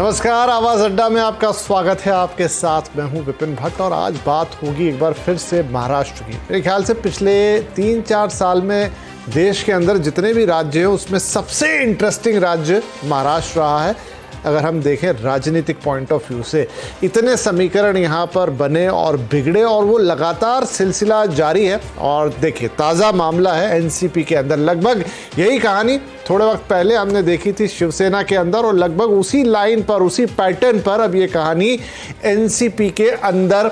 नमस्कार, आवाज अड्डा में आपका स्वागत है। आपके साथ मैं हूं विपिन भट्ट और आज बात होगी एक बार फिर से महाराष्ट्र की। मेरे ख्याल से पिछले 3-4 साल में देश के अंदर जितने भी राज्य हैं उसमें सबसे इंटरेस्टिंग राज्य महाराष्ट्र रहा है। अगर हम देखें राजनीतिक पॉइंट ऑफ व्यू से, इतने समीकरण यहाँ पर बने और बिगड़े और वो लगातार सिलसिला जारी है। और देखिए, ताज़ा मामला है एनसीपी के अंदर। लगभग यही कहानी थोड़े वक्त पहले हमने देखी थी शिवसेना के अंदर और लगभग उसी लाइन पर, उसी पैटर्न पर अब ये कहानी एनसीपी के अंदर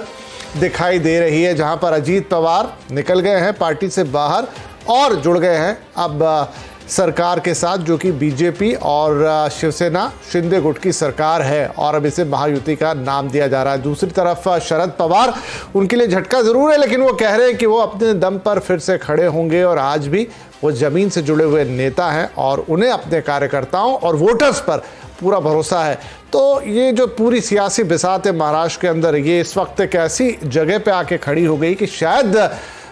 दिखाई दे रही है, जहाँ पर अजीत पवार निकल गए हैं पार्टी से बाहर और जुड़ गए हैं अब सरकार के साथ, जो कि बीजेपी और शिवसेना शिंदे गुट की सरकार है और अब इसे महायुति का नाम दिया जा रहा है। दूसरी तरफ शरद पवार, उनके लिए झटका ज़रूर है, लेकिन वो कह रहे हैं कि वो अपने दम पर फिर से खड़े होंगे और आज भी वो ज़मीन से जुड़े हुए नेता हैं और उन्हें अपने कार्यकर्ताओं और वोटर्स पर पूरा भरोसा है। तो ये जो पूरी सियासी बिसात है महाराष्ट्र के अंदर, ये इस वक्त एक ऐसी जगह पे आके खड़ी हो गई कि शायद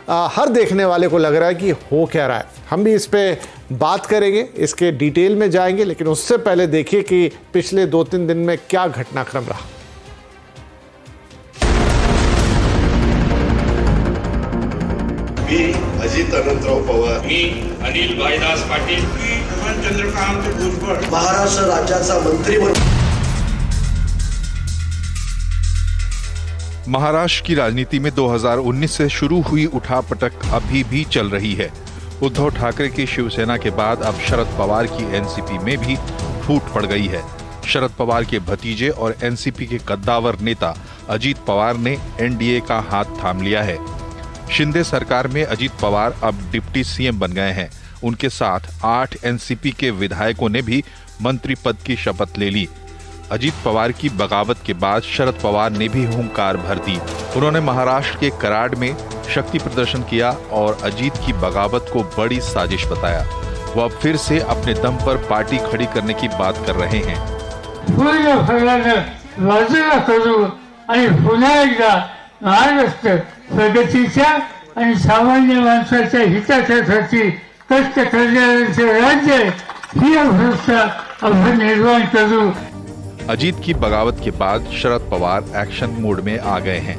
हर देखने वाले को लग रहा है कि हो क्या रहा है। हम भी इस पे बात करेंगे, इसके डिटेल में जाएंगे, लेकिन उससे पहले देखिए कि पिछले 2-3 दिन में क्या घटनाक्रम रहा। मी अजित अनंतराव पवार, मी अनिल भाईदास पाटील, मी चंद्रकांत भुजबळ महाराष्ट्र राज्याचा मंत्री म्हणून महाराष्ट्र की राजनीति में 2019 से शुरू हुई उठापटक अभी भी चल रही है। उद्धव ठाकरे की शिवसेना के बाद अब शरद पवार की एनसीपी में भी फूट पड़ गई है। शरद पवार के भतीजे और एनसीपी के कद्दावर नेता अजीत पवार ने एनडीए का हाथ थाम लिया है। शिंदे सरकार में अजीत पवार अब डिप्टी सीएम बन गए हैं। उनके साथ 8 एनसीपी के विधायकों ने भी मंत्री पद की शपथ ले ली। अजीत पवार की बगावत के बाद शरद पवार ने भी हुंकार भर दी। उन्होंने महाराष्ट्र के कराड में शक्ति प्रदर्शन किया और अजीत की बगावत को बड़ी साजिश बताया। वो अब फिर से अपने दम पर पार्टी खड़ी करने की बात कर रहे हैं। बाजूला करू आणि पुन्हा एकदा महाराष्ट्र प्रगतीच्या आणि सामान्य माणसाच्या हितासाठी कष्ट करणाऱ्यांचे राज्य ही अवस्था आपण निर्माण करू। अजीत की बगावत के बाद शरद पवार एक्शन मोड में आ गए हैं।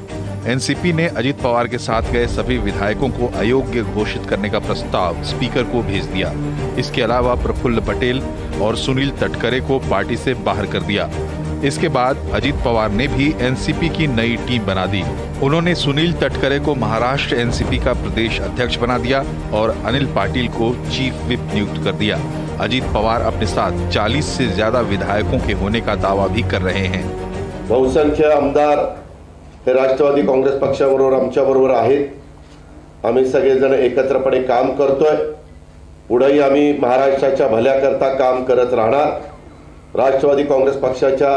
एनसीपी ने अजीत पवार के साथ गए सभी विधायकों को अयोग्य घोषित करने का प्रस्ताव स्पीकर को भेज दिया। इसके अलावा प्रफुल्ल पटेल और सुनील तटकरे को पार्टी से बाहर कर दिया। इसके बाद अजीत पवार ने भी एनसीपी की नई टीम बना दी। उन्होंने सुनील तटकरे को महाराष्ट्र एनसीपी का प्रदेश अध्यक्ष बना दिया और अनिल पाटिल को चीफ विप नियुक्त कर दिया। अजीत पवार अपने साथ 40 से ज्यादा विधायकों के होने का दावा भी कर रहे हैं। बहुसंख्य आमदार हे राष्ट्रवादी काँग्रेस पक्षाबरोबर आमच्याबरोबर आहेत। आम्ही सगळेजण एकत्रपणे काम करतोय। पुढेही आम्ही महाराष्ट्राच्या भल्याकरता काम करत राहणार। राष्ट्रवादी काँग्रेस पक्षाच्या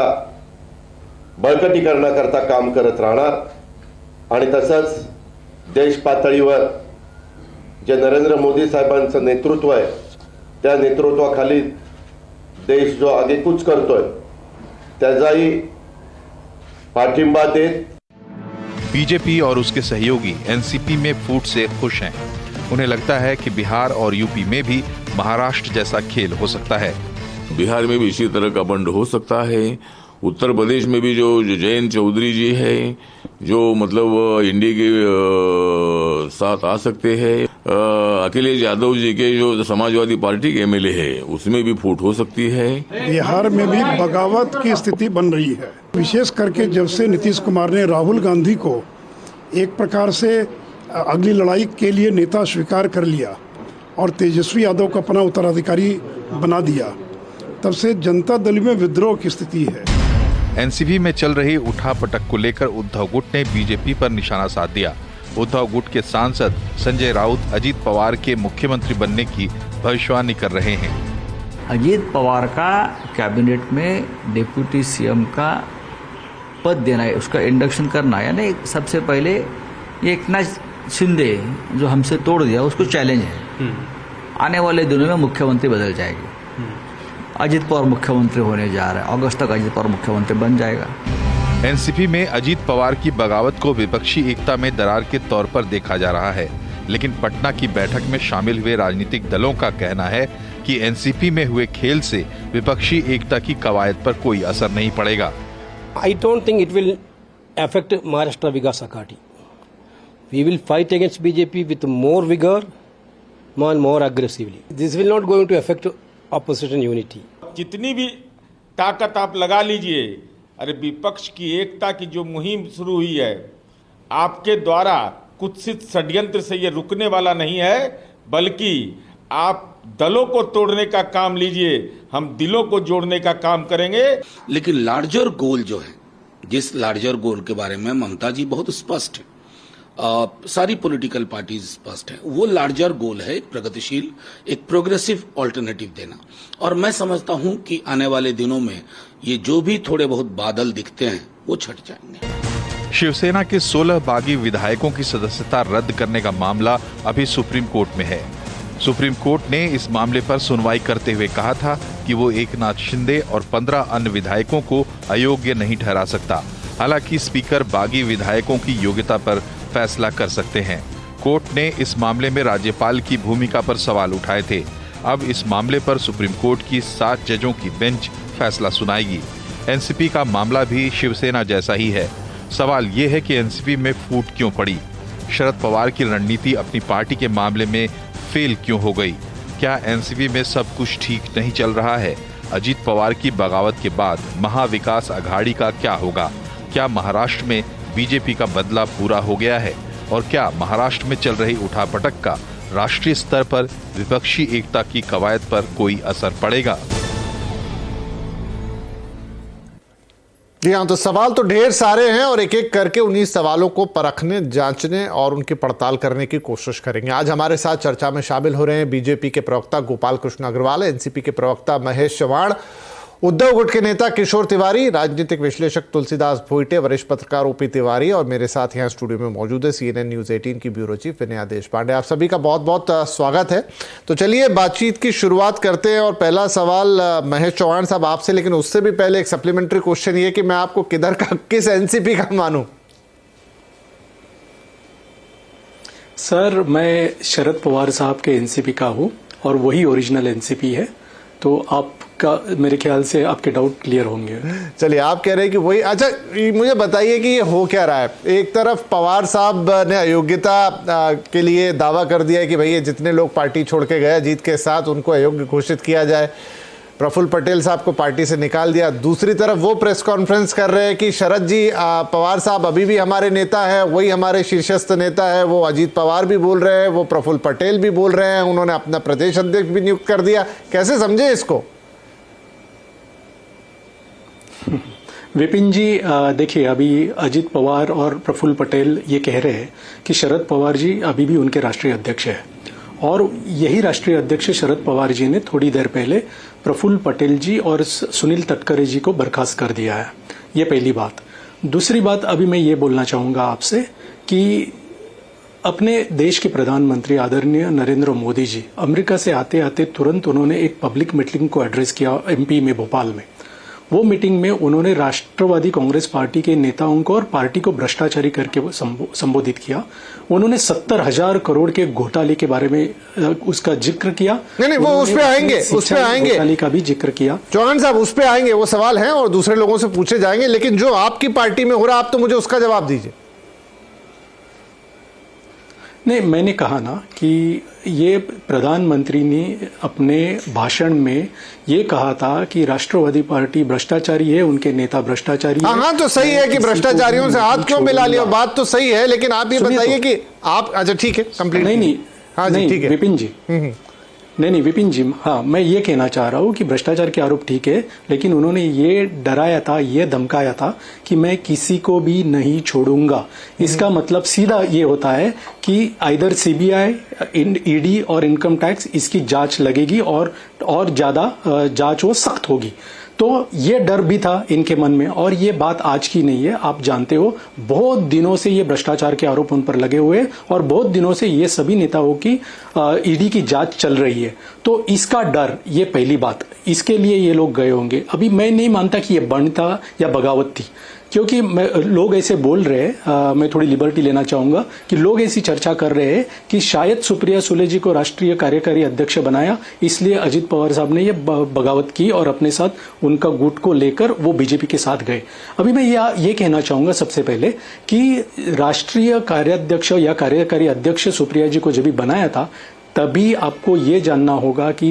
बळकटीकरणाकरता काम करत राहणार आणि तसंच देश पातळीवर जे नरेंद्र मोदी साहेबांचं नेतृत्व आहे, त्या नेतृत्वाखाली देश जो आगेकूच करतोय त्याचाही पाठिंबा देत बीजेपी और उसके सहयोगी एनसीपी में फूट से खुश हैं। उन्हें लगता है कि बिहार और यूपी में भी महाराष्ट्र जैसा खेल हो सकता है। बिहार में भी इसी तरह का बंड हो सकता है। उत्तर प्रदेश में भी जो जयंत चौधरी जी है, जो मतलब इंडी के साथ आ सकते हैं। अखिलेश यादव जी के जो समाजवादी पार्टी के एमएलए है, उसमें भी फूट हो सकती है। बिहार में भी बगावत की स्थिति बन रही है, विशेष करके जब से नीतीश कुमार ने राहुल गांधी को एक प्रकार से अगली लड़ाई के लिए नेता स्वीकार कर लिया और तेजस्वी यादव को अपना उत्तराधिकारी बना दिया, तब से जनता दल में विद्रोह की स्थिति है। एनसीपी में चल रही उठापटक को लेकर उद्धव गुट ने बीजेपी पर निशाना साध दिया। उद्धव गुट के सांसद संजय राउत अजीत पवार के मुख्यमंत्री बनने की भविष्यवाणी कर रहे हैं। अजीत पवार का कैबिनेट में डिप्टी सीएम का पद देना है, उसका इंडक्शन करना है। यानी सबसे पहले एकनाथ शिंदे जो हमसे तोड़ दिया, उसको चैलेंज है। आने वाले दिनों में मुख्यमंत्री बदल जाएगी। अजीत पवार मुख्यमंत्री होने जा रहा है, अगस्त तक अजीत पवार मुख्यमंत्री बन जाएगा। एनसीपी में अजीत पवार की बगावत को विपक्षी एकता में दरार के तौर पर देखा जा रहा है, लेकिन पटना की बैठक में शामिल हुए राजनीतिक दलों का कहना है कि एनसीपी में हुए खेल से विपक्षी एकता की कवायद पर कोई असर नहीं पड़ेगा। I don't think it will affect Maharashtra Vikas Aghadi. We will fight against BJP with more vigor and more aggressively. This will not going to affect opposition unity. जितनी भी ताकत आप लगा लीजिए, अरे विपक्ष की एकता की जो मुहिम शुरू हुई है, आपके द्वारा कुत्सित षड्यंत्र से ये रुकने वाला नहीं है, बल्कि आप दलों को तोड़ने का काम लीजिए, हम दिलों को जोड़ने का काम करेंगे। लेकिन लार्जर गोल जो है, जिस लार्जर गोल के बारे में ममता जी बहुत स्पष्ट है, सारी पॉलिटिकल पार्टीज स्पष्ट है, वो लार्जर गोल है एक प्रगतिशील, एक प्रोग्रेसिव ऑल्टरनेटिव देना। और मैं समझता हूं कि आने वाले दिनों में ये जो भी थोड़े बहुत बादल दिखते हैं वो छट जाएंगे। शिवसेना के 16 बागी विधायकों की सदस्यता रद्द करने का मामला अभी सुप्रीम कोर्ट में है। सुप्रीम कोर्ट ने इस मामले पर सुनवाई करते हुए कहा था कि वो एकनाथ शिंदे और 15 अन्य विधायकों को अयोग्य नहीं ठहरा सकता। हालांकि स्पीकर बागी विधायकों की योग्यता पर फैसला कर सकते हैं। कोर्ट ने इस मामले में राज्यपाल की भूमिका पर सवाल उठाए थे। अब इस मामले पर सुप्रीम कोर्ट की 7 जजों की बेंच फैसला सुनाएगी। एनसीपी का मामला भी शिवसेना जैसा ही है। सवाल ये है कि एनसीपी में फूट क्यों पड़ी? शरद पवार की रणनीति अपनी पार्टी के मामले में फेल क्यों हो गई? क्या एनसीपी में सब कुछ ठीक नहीं चल रहा है? अजीत पवार की बगावत के बाद महाविकास अघाड़ी का क्या होगा? क्या महाराष्ट्र में बीजेपी का बदला पूरा हो गया है? और क्या महाराष्ट्र में चल रही उठापटक का राष्ट्रीय स्तर पर विपक्षी एकता की कवायद पर कोई असर पड़ेगा? जी हाँ, तो सवाल तो ढेर सारे हैं और एक एक करके उन्हीं सवालों को परखने, जांचने और उनकी पड़ताल करने की कोशिश करेंगे। आज हमारे साथ चर्चा में शामिल हो रहे हैं बीजेपी के प्रवक्ता गोपाल कृष्ण अग्रवाल, एनसीपी के प्रवक्ता महेश चव्हाण, उद्धव गुट के नेता किशोर तिवारी, राजनीतिक विश्लेषक तुलसीदास भोईटे, वरिष्ठ पत्रकार ओपी तिवारी और मेरे साथ यहाँ स्टूडियो में मौजूद है CNN न्यूज़ 18 की ब्यूरो चीफ विनया देशपांडे। आप सभी का बहुत बहुत स्वागत है। तो चलिए बातचीत की शुरुआत करते हैं और पहला सवाल महेश चौहान साहब आपसे, लेकिन उससे भी पहले एक सप्लीमेंट्री क्वेश्चन ये कि मैं आपको किधर का, किस एनसीपी का मानूं? सर, मैं शरद पवार साहब के एनसीपी का हूं और वही ओरिजिनल एनसीपी है, तो आपका मेरे ख्याल से आपके डाउट क्लियर होंगे। चलिए, आप कह रहे हैं कि वही। अच्छा, मुझे बताइए कि ये हो क्या रहा है? एक तरफ पवार साहब ने अयोग्यता के लिए दावा कर दिया है कि भैया जितने लोग पार्टी छोड़ के गए जीत के साथ उनको अयोग्य घोषित किया जाए। प्रफुल्ल पटेल साहब को पार्टी से निकाल दिया। दूसरी तरफ वो प्रेस कॉन्फ्रेंस कर रहे हैं कि शरद जी, पवार साहब अभी भी हमारे नेता है, वही हमारे शीर्षस्थ नेता है। वो अजीत पवार भी बोल रहे हैं, वो प्रफुल्ल पटेल भी बोल रहे हैं, उन्होंने अपना प्रदेश अध्यक्ष भी नियुक्त कर दिया। कैसे समझे इसको? विपिन जी, देखिए, अभी अजीत पवार और प्रफुल्ल पटेल ये कह रहे हैं कि शरद पवार जी अभी भी उनके राष्ट्रीय अध्यक्ष है, और यही राष्ट्रीय अध्यक्ष शरद पवार जी ने थोड़ी देर पहले प्रफुल्ल पटेल जी और सुनील तटकरे जी को बर्खास्त कर दिया है। ये पहली बात। दूसरी बात, अभी मैं ये बोलना चाहूंगा आपसे कि अपने देश के प्रधानमंत्री आदरणीय नरेंद्र मोदी जी अमेरिका से आते आते तुरंत उन्होंने एक पब्लिक मीटिंग को एड्रेस किया MP में, भोपाल में। वो मीटिंग में उन्होंने राष्ट्रवादी कांग्रेस पार्टी के नेताओं को और पार्टी को भ्रष्टाचारी करके संबोधित किया। उन्होंने 70,000 करोड़ के घोटाले के बारे में उसका जिक्र किया। नहीं, वो उस पे आएंगे, घोटाले का भी जिक्र किया। चौहान साहब, उस पे आएंगे, वो सवाल है और दूसरे लोगों से पूछे जाएंगे, लेकिन जो आपकी पार्टी में हो रहा, आप तो मुझे उसका जवाब दीजिए। नहीं, मैंने कहा ना कि ये प्रधानमंत्री ने अपने भाषण में ये कहा था कि राष्ट्रवादी पार्टी भ्रष्टाचारी है, उनके नेता भ्रष्टाचारी है। हाँ, तो सही है कि भ्रष्टाचारियों से हाथ क्यों मिला लिया, बात तो सही है, लेकिन आप ये बताइए कि आप, अच्छा ठीक है, कंप्लीट। नहीं, हाँ जी, ठीक है विपिन जी। नहीं विपिन जी, हाँ, मैं ये कहना चाह रहा हूँ कि भ्रष्टाचार के आरोप ठीक है, लेकिन उन्होंने ये डराया था, ये धमकाया था कि मैं किसी को भी नहीं छोड़ूंगा। इसका मतलब सीधा ये होता है कि आइदर CBI, ED और इनकम टैक्स, इसकी जांच लगेगी और ज्यादा जांच वो सख्त होगी। तो ये डर भी था इनके मन में, और ये बात आज की नहीं है, आप जानते हो। बहुत दिनों से ये भ्रष्टाचार के आरोप उन पर लगे हुए हैं और बहुत दिनों से ये सभी नेताओं की ED की जांच चल रही है। तो इसका डर, ये पहली बात, इसके लिए ये लोग गए होंगे। अभी मैं नहीं मानता कि ये बंद था या बगावत थी, क्योंकि लोग ऐसे बोल रहे हैं, मैं थोड़ी लिबर्टी लेना चाहूंगा कि लोग ऐसी चर्चा कर रहे हैं कि शायद सुप्रिया सुले जी को राष्ट्रीय कार्यकारी अध्यक्ष बनाया, इसलिए अजित पवार साहब ने ये बगावत की और अपने साथ उनका गुट को लेकर वो बीजेपी के साथ गए। अभी मैं ये कहना चाहूंगा सबसे पहले कि राष्ट्रीय कार्याध्यक्ष या कार्यकारी अध्यक्ष सुप्रिया जी को जब भी बनाया था, तभी आपको ये जानना होगा कि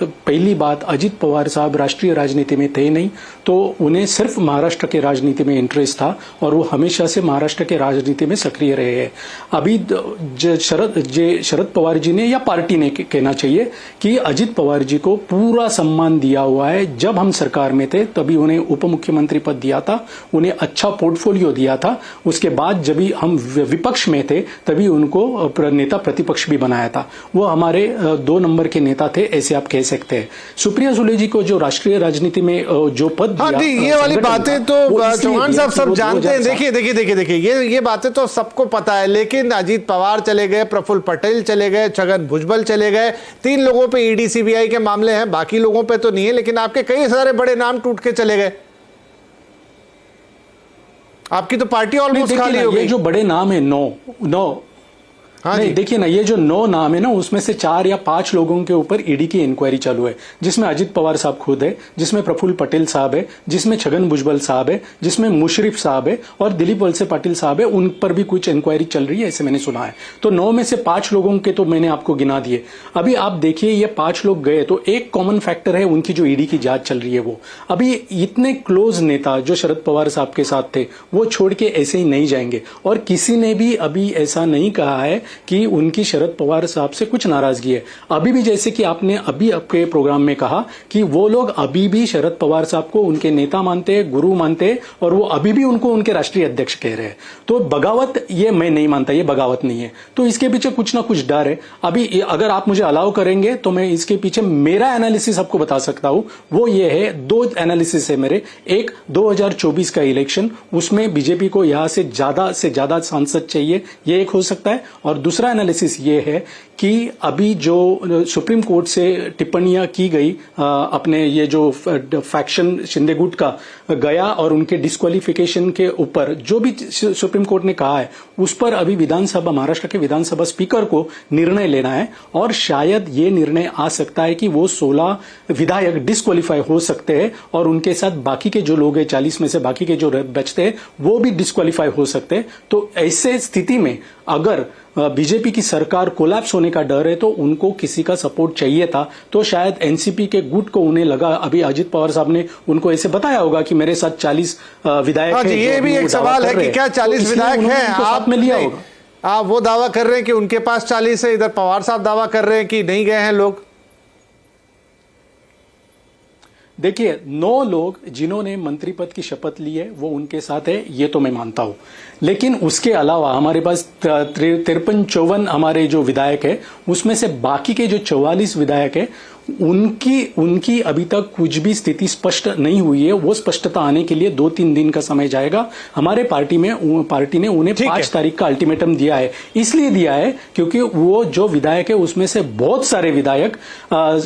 पहली बात, अजित पवार साहब राष्ट्रीय राजनीति में थे नहीं, तो उन्हें सिर्फ महाराष्ट्र के राजनीति में इंटरेस्ट था और वो हमेशा से महाराष्ट्र के राजनीति में सक्रिय रहे हैं। अभी शरद पवार जी ने या पार्टी ने कहना चाहिए कि अजित पवार जी को पूरा सम्मान दिया हुआ है। जब हम सरकार में थे तभी उन्हें उप मुख्यमंत्री पद दिया था, उन्हें अच्छा पोर्टफोलियो दिया था। उसके बाद जब हम विपक्ष में थे तभी उनको नेता प्रतिपक्ष भी बनाया था। वो हमारे 2 नंबर के नेता थे, ऐसे आप कह सकते हैं। सुप्रिया सुले जी को जो राष्ट्रीय राजनीति में जो पद हाँ दिया, जी, ये वाली बातें तो चौहान साहब सब जानते हैं। देखिए ये बातें तो सबको पता है, लेकिन अजीत पवार चले गए, प्रफुल्ल पटेल चले गए, छगन भुजबल चले गए, 3 लोगों पे ईडी सीबीआई के मामले हैं, बाकी लोगों पे तो नहीं है, लेकिन आपके कई सारे बड़े नाम टूट के चले गए। आपकी तो पार्टी ऑलमोस्ट खाली हो गई। जो बड़े नाम है 9 हाँ नहीं, देखिए ना, ये जो 9 नाम है ना, उसमें से 4 या 5 लोगों के ऊपर ईडी की इंक्वायरी चालू है, जिसमें अजित पवार साहब खुद है, जिसमें प्रफुल्ल पटेल साहब है, जिसमें छगन भुजबल साहब है, जिसमें मुशर्रफ साहब है और दिलीप वलसे पाटिल साहब है। उन पर भी कुछ इंक्वायरी चल रही है, ऐसे मैंने सुना है। तो 9 में से 5 लोगों के तो मैंने आपको गिना दिए। अभी आप देखिए, ये 5 लोग गए तो एक कॉमन फैक्टर है, उनकी जो ईडी की जांच चल रही है वो। अभी इतने क्लोज नेता जो शरद पवार साहब के साथ थे, वो छोड़ के ऐसे ही नहीं जाएंगे। और किसी ने भी अभी ऐसा नहीं कहा है कि उनकी शरद पवार साहब से कुछ नाराजगी है। अभी भी जैसे कि आपने अभी आपके प्रोग्राम में कहा कि वो लोग अभी भी शरद पवार साहब को उनके नेता मानते हैं, गुरु मानते हैं, और वो अभी भी उनको उनके राष्ट्रीय अध्यक्ष कह रहे हैं। तो बगावत ये मैं नहीं मानता, ये बगावत नहीं है। तो इसके पीछे कुछ ना कुछ डर है। अभी अगर आप मुझे अलाउ करेंगे तो मैं इसके पीछे मेरा एनालिसिस आपको बता सकता हूं। वो ये है, 2 एनालिसिस है मेरे। एक, 2024 का इलेक्शन, उसमें बीजेपी को यहां से ज्यादा सांसद चाहिए, ये एक हो सकता है। और दूसरा एनालिसिस ये है कि अभी जो सुप्रीम कोर्ट से टिप्पणियां की गई, अपने ये जो फैक्शन शिंदे गुट का गया और उनके डिस्क्वालिफिकेशन के ऊपर जो भी सुप्रीम कोर्ट ने कहा है, उस पर अभी विधानसभा, महाराष्ट्र के विधानसभा स्पीकर को निर्णय लेना है। और शायद ये निर्णय आ सकता है कि वो 16 विधायक डिस्क्वालीफाई हो सकते हैं और उनके साथ बाकी के जो लोग हैं, 40 में से बाकी के जो बचते हैं, वो भी डिस्क्वालीफाई हो सकते हैं। तो ऐसे स्थिति में अगर बीजेपी की सरकार कोलैप्स होने का डर है तो उनको किसी का सपोर्ट चाहिए था। तो शायद एनसीपी के गुट को उन्हें लगा, अभी अजित पवार साहब ने उनको ऐसे बताया होगा कि मेरे साथ 40 विधायक हैं। ये भी एक सवाल है कि क्या 40 विधायक हैं? आप में लिया होगा। आप वो दावा कर रहे हैं कि उनके पास 40 है, इधर पवार साहब दावा कर रहे हैं कि नहीं गए हैं लोग। देखिए, 9 लोग जिन्होंने मंत्री पद की शपथ ली है वो उनके साथ है, ये तो मैं मानता हूं। लेकिन उसके अलावा हमारे पास 53-54 हमारे जो विधायक है, उसमें से बाकी के जो 44 विधायक है, उनकी अभी तक कुछ भी स्थिति स्पष्ट नहीं हुई है। वो स्पष्टता आने के लिए 2-3 दिन का समय जाएगा। हमारे पार्टी ने उन्हें 5 तारीख का अल्टीमेटम दिया है। इसलिए दिया है क्योंकि वो जो विधायक है उसमें से बहुत सारे विधायक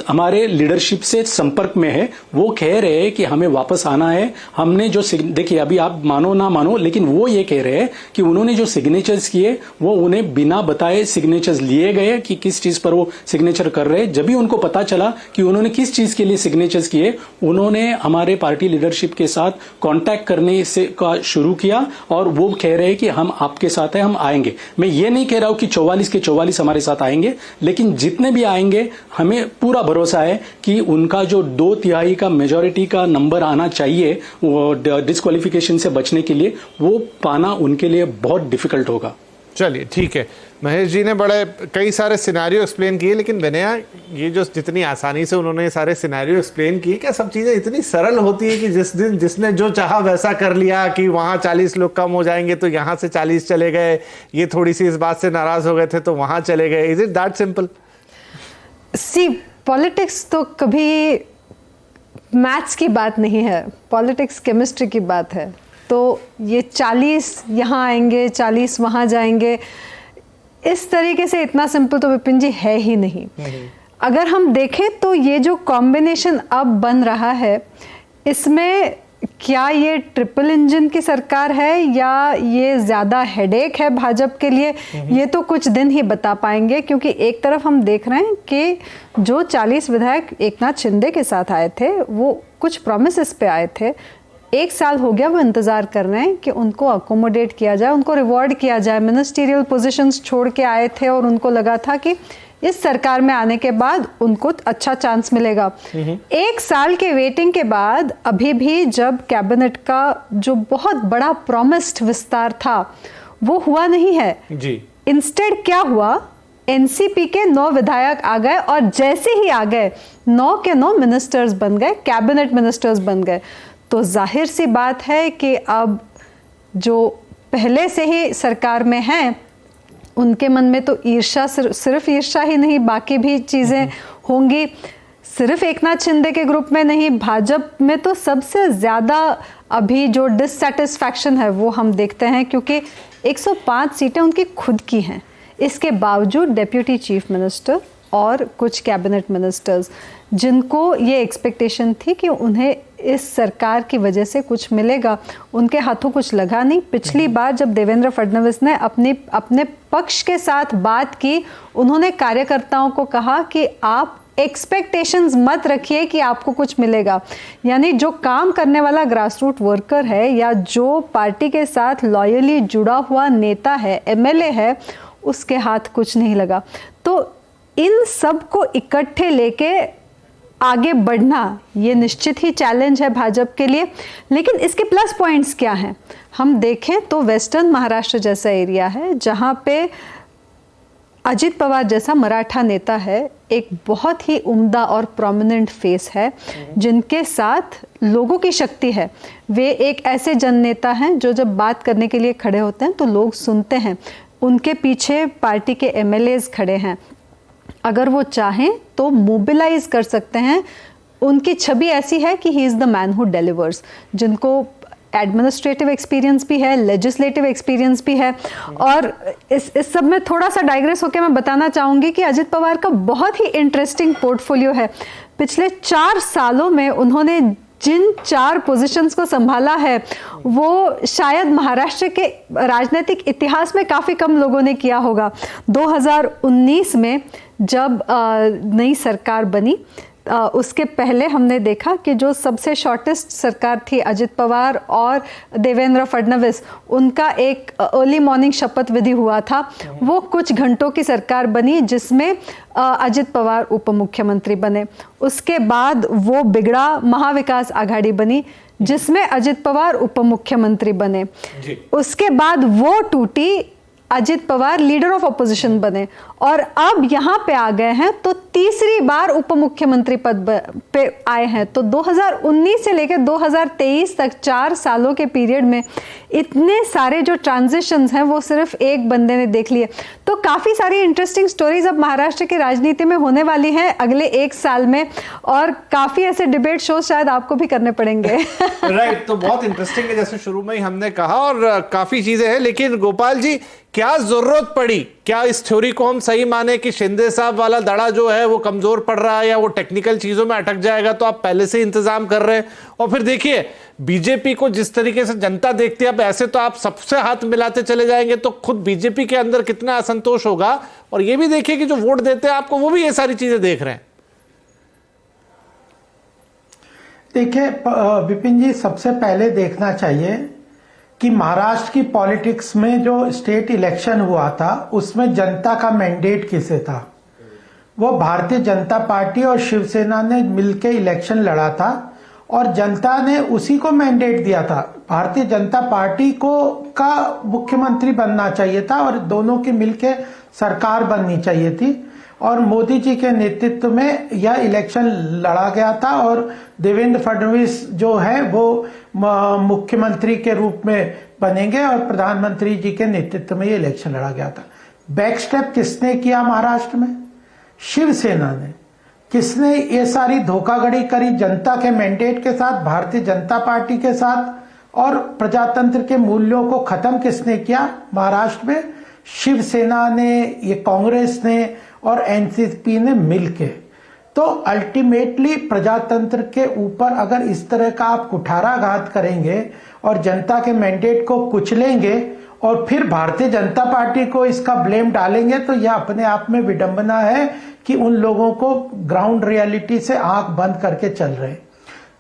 हमारे लीडरशिप से संपर्क में है। वो कह रहे हैं कि हमें वापस आना है। हमने जो देखिए, अभी आप मानो ना मानो, लेकिन वो ये कह रहे हैं कि उन्होंने जो सिग्नेचर्स किए वो उन्हें बिना बताए सिग्नेचर्स लिए गए कि किस चीज पर वो सिग्नेचर कर रहे हैं। जब भी उनको पता चला कि उन्होंने किस चीज के लिए सिग्नेचर्स किए, उन्होंने हमारे पार्टी लीडरशिप के साथ कांटेक्ट करने से का शुरू किया और वो कह रहे हैं कि हम आपके साथ हैं, हम आएंगे। मैं ये नहीं कह रहा हूं कि 44 के 44 हमारे साथ आएंगे, लेकिन जितने भी आएंगे हमें पूरा भरोसा है कि उनका जो 2/3 का मेजोरिटी का नंबर आना चाहिए वो डिस्क्वालिफिकेशन से बचने के लिए, वो पाना उनके लिए बहुत डिफिकल्ट होगा। चलिए ठीक है, महेश जी ने बड़े कई सारे सिनेरियो एक्सप्लेन किए, लेकिन विनया, ये जो जितनी आसानी से उन्होंने सारे सिनेरियो एक्सप्लेन किए, क्या सब चीज़ें इतनी सरल होती है कि जिस दिन जिसने जो चाहा वैसा कर लिया कि वहाँ 40 लोग कम हो जाएंगे तो यहाँ से 40 चले गए, ये थोड़ी सी इस बात से नाराज हो गए थे तो वहाँ चले गए? Is it that simple? See, politics तो कभी मैथ्स की बात नहीं है, पॉलिटिक्स केमिस्ट्री की बात है। तो ये 40 यहाँ आएंगे, 40 वहाँ जाएंगे, इस तरीके से इतना सिंपल तो विपिन जी है ही नहीं। अगर हम देखें तो ये जो कॉम्बिनेशन अब बन रहा है, इसमें क्या ये ट्रिपल इंजन की सरकार है या ये ज़्यादा हेडेक है भाजपा के लिए, ये तो कुछ दिन ही बता पाएंगे। क्योंकि एक तरफ हम देख रहे हैं कि जो 40 विधायक एकनाथ शिंदे के साथ आए थे वो कुछ प्रोमिसेस पे आए थे, 1 साल हो गया वो इंतज़ार कर रहे हैं कि उनको अकोमोडेट किया जाए, उनको रिवॉर्ड किया जाए। मिनिस्टीरियल पोजीशंस छोड़ के आए थे और उनको लगा था कि इस सरकार में आने के बाद उनको अच्छा चांस मिलेगा। 1 साल के वेटिंग के बाद अभी भी जब कैबिनेट का जो बहुत बड़ा प्रॉमिस्ड विस्तार था वो हुआ नहीं है जी। इंस्टेड क्या हुआ, एनसीपी के 9 विधायक आ गए और जैसे ही आ गए 9 के 9 मिनिस्टर्स बन गए, कैबिनेट मिनिस्टर्स बन गए। तो जाहिर सी बात है कि अब जो पहले से ही सरकार में हैं उनके मन में तो ईर्ष्या, सिर्फ ईर्ष्या ही नहीं बाकी भी चीज़ें होंगी। सिर्फ एकनाथ शिंदे के ग्रुप में नहीं, भाजपा में तो सबसे ज़्यादा अभी जो डिससेटिस्फैक्शन है वो हम देखते हैं, क्योंकि 105 सीटें उनकी खुद की हैं। इसके बावजूद डेप्यूटी चीफ मिनिस्टर और कुछ कैबिनेट मिनिस्टर्स जिनको ये एक्सपेक्टेशन थी कि उन्हें इस सरकार की वजह से कुछ मिलेगा, उनके हाथों कुछ लगा नहीं। पिछली बार जब देवेंद्र फडणवीस ने अपने पक्ष के साथ बात की, उन्होंने कार्यकर्ताओं को कहा कि आप एक्सपेक्टेशंस मत रखिए कि आपको कुछ मिलेगा। यानी जो काम करने वाला ग्रासरूट वर्कर है या जो पार्टी के साथ लॉयली जुड़ा हुआ नेता है, एमएलए है, उसके हाथ कुछ नहीं लगा। तो इन सब को इकट्ठे लेके आगे बढ़ना ये निश्चित ही चैलेंज है भाजपा के लिए। लेकिन इसके प्लस पॉइंट्स क्या हैं, हम देखें तो वेस्टर्न महाराष्ट्र जैसा एरिया है जहां पे अजित पवार जैसा मराठा नेता है, एक बहुत ही उम्दा और प्रोमिनेंट फेस है, जिनके साथ लोगों की शक्ति है। वे एक ऐसे जननेता हैं जो जब बात करने के लिए खड़े होते हैं तो लोग सुनते हैं। उनके पीछे पार्टी के एमएलएज खड़े हैं, अगर वो चाहें तो मोबिलाइज कर सकते हैं। उनकी छवि ऐसी है कि he is the man who delivers, जिनको एडमिनिस्ट्रेटिव एक्सपीरियंस भी है, लेजिस्लेटिव एक्सपीरियंस भी है। और इस सब में थोड़ा सा डाइग्रेस होकर मैं बताना चाहूँगी कि अजित पवार का बहुत ही इंटरेस्टिंग पोर्टफोलियो है। पिछले 4 सालों में उन्होंने जिन 4 पोजीशंस को संभाला है वो शायद महाराष्ट्र के राजनीतिक इतिहास में काफ़ी कम लोगों ने किया होगा। 2019 में जब नई सरकार बनी, उसके पहले हमने देखा कि जो सबसे शॉर्टेस्ट सरकार थी अजित पवार और देवेंद्र फडणवीस, उनका एक अर्ली मॉर्निंग शपथ विधि हुआ था। वो कुछ घंटों की सरकार बनी जिसमें अजित पवार उप मुख्यमंत्री बने। उसके बाद वो बिगड़ा महाविकास आघाड़ी बनी जिसमें अजित पवार उप मुख्यमंत्री बने। उसके बाद वो टूटी, Ajit Pawar leader of opposition बने और अब यहाँ पे आ गए हैं तो तीसरी बार उप मुख्यमंत्री पद पे आए हैं। तो 2019 से लेकर 2023 तक 4 सालों के पीरियड में इतने सारे जो ट्रांजिशंस हैं वो सिर्फ एक बंदे ने देख लिए। तो काफ़ी सारी इंटरेस्टिंग स्टोरीज अब महाराष्ट्र की राजनीति में होने वाली हैं अगले 1 साल में, और काफ़ी ऐसे डिबेट शो शायद आपको भी करने पड़ेंगे। राइट, तो बहुत इंटरेस्टिंग है जैसे शुरू में ही हमने कहा, और काफ़ी चीज़ें हैं। लेकिन गोपाल जी, क्या जरूरत पड़ी, क्या इस थ्योरी को हम सही माने कि शिंदे साहब वाला दड़ा जो है वो कमजोर पड़ रहा है या वो टेक्निकल चीजों में अटक जाएगा, तो आप पहले से इंतजाम कर रहे हैं? और फिर देखिए बीजेपी को जिस तरीके से जनता देखती है, अब ऐसे तो आप सबसे हाथ मिलाते चले जाएंगे तो खुद बीजेपी के अंदर कितना असंतोष होगा। और ये भी देखिए कि जो वोट देते हैं आपको वो भी ये सारी चीजें देख रहे हैं। देखिए विपिन जी, सबसे पहले देखना चाहिए कि महाराष्ट्र की पॉलिटिक्स में जो स्टेट इलेक्शन हुआ था उसमें जनता का मैंडेट किसे था? वो भारतीय जनता पार्टी और शिवसेना ने मिलकर इलेक्शन लड़ा था और जनता ने उसी को मैंडेट दिया था। भारतीय जनता पार्टी को का मुख्यमंत्री बनना चाहिए था और दोनों की मिलकर सरकार बननी चाहिए थी, और मोदी जी के नेतृत्व में यह इलेक्शन लड़ा गया था और देवेंद्र फडणवीस जो है वो मुख्यमंत्री के रूप में बनेंगे और प्रधानमंत्री जी के नेतृत्व में ये इलेक्शन लड़ा गया था। बैक स्टेप किसने किया महाराष्ट्र में? शिवसेना ने। किसने ये सारी धोखाधड़ी करी जनता के मैंडेट के साथ, भारतीय जनता पार्टी के साथ, और प्रजातंत्र के मूल्यों को खत्म किसने किया महाराष्ट्र में? शिवसेना ने, ये कांग्रेस ने और एनसीपी ने मिलके। तो अल्टीमेटली प्रजातंत्र के ऊपर अगर इस तरह का आप कुठाराघात करेंगे और जनता के मैंडेट को कुचलेंगे और फिर भारतीय जनता पार्टी को इसका ब्लेम डालेंगे, तो यह अपने आप में विडंबना है कि उन लोगों को ग्राउंड रियलिटी से आंख बंद करके चल रहे हैं।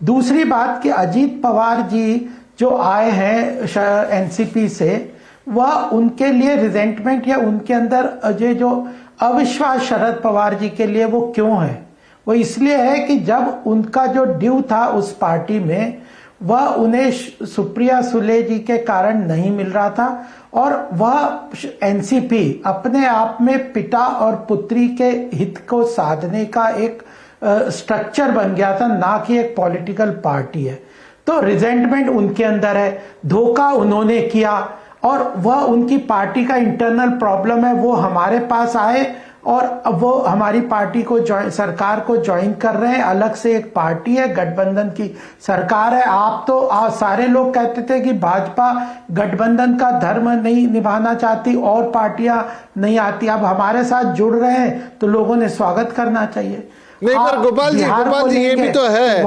दूसरी बात कि अजीत पवार जी जो आए हैं एनसीपी से, वह उनके लिए रिजेंटमेंट या उनके अंदर जो अविश्वास शरद पवार जी के लिए वो क्यों है? वो इसलिए है कि जब उनका जो ड्यू था उस पार्टी में, वह उन्हें सुप्रिया सुले जी के कारण नहीं मिल रहा था और वह एनसीपी अपने आप में पिता और पुत्री के हित को साधने का एक स्ट्रक्चर बन गया था, ना कि एक पॉलिटिकल पार्टी है। तो रिजेंटमेंट उनके अंदर है, धोखा उन्होंने किया और वह उनकी पार्टी का इंटरनल प्रॉब्लम है। वो हमारे पास आए और अब वो हमारी पार्टी को सरकार को ज्वाइन कर रहे हैं। अलग से एक पार्टी है, गठबंधन की सरकार है। आप तो सारे लोग कहते थे कि भाजपा गठबंधन का धर्म नहीं निभाना चाहती और पार्टियां नहीं आती। अब हमारे साथ जुड़ रहे हैं तो लोगों ने स्वागत करना चाहिए। नहीं, पर गोपाल जी ये भी तो है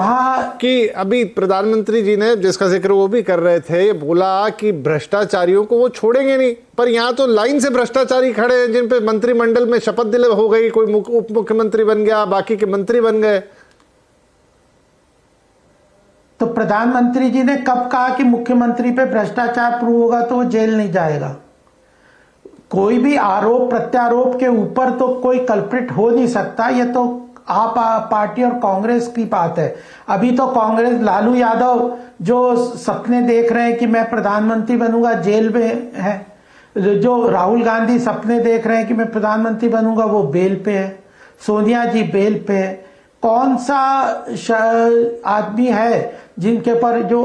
कि अभी प्रधानमंत्री जी ने जिसका जिक्र वो भी कर रहे थे, बोला कि भ्रष्टाचारियों को वो छोड़ेंगे नहीं, पर यहाँ तो लाइन से भ्रष्टाचारी खड़े हैं जिन पे मंत्रिमंडल में शपथ दिले हो गई, कोई उप मुख्यमंत्री बन गया, बाकी के मंत्री बन गए। तो प्रधानमंत्री जी ने कब कहा कि मुख्यमंत्री पे भ्रष्टाचार प्रूव होगा तो वो जेल नहीं जाएगा? कोई भी आरोप प्रत्यारोप के ऊपर तो कोई कल्प्रिट हो नहीं सकता। ये तो आप पार्टी और कांग्रेस की बात है। अभी तो कांग्रेस, लालू यादव जो सपने देख रहे हैं कि मैं प्रधानमंत्री बनूंगा, जेल में है। जो राहुल गांधी सपने देख रहे हैं कि मैं प्रधानमंत्री बनूंगा, वो बेल पे है। सोनिया जी बेल पे है। कौन सा आदमी है जिनके पर जो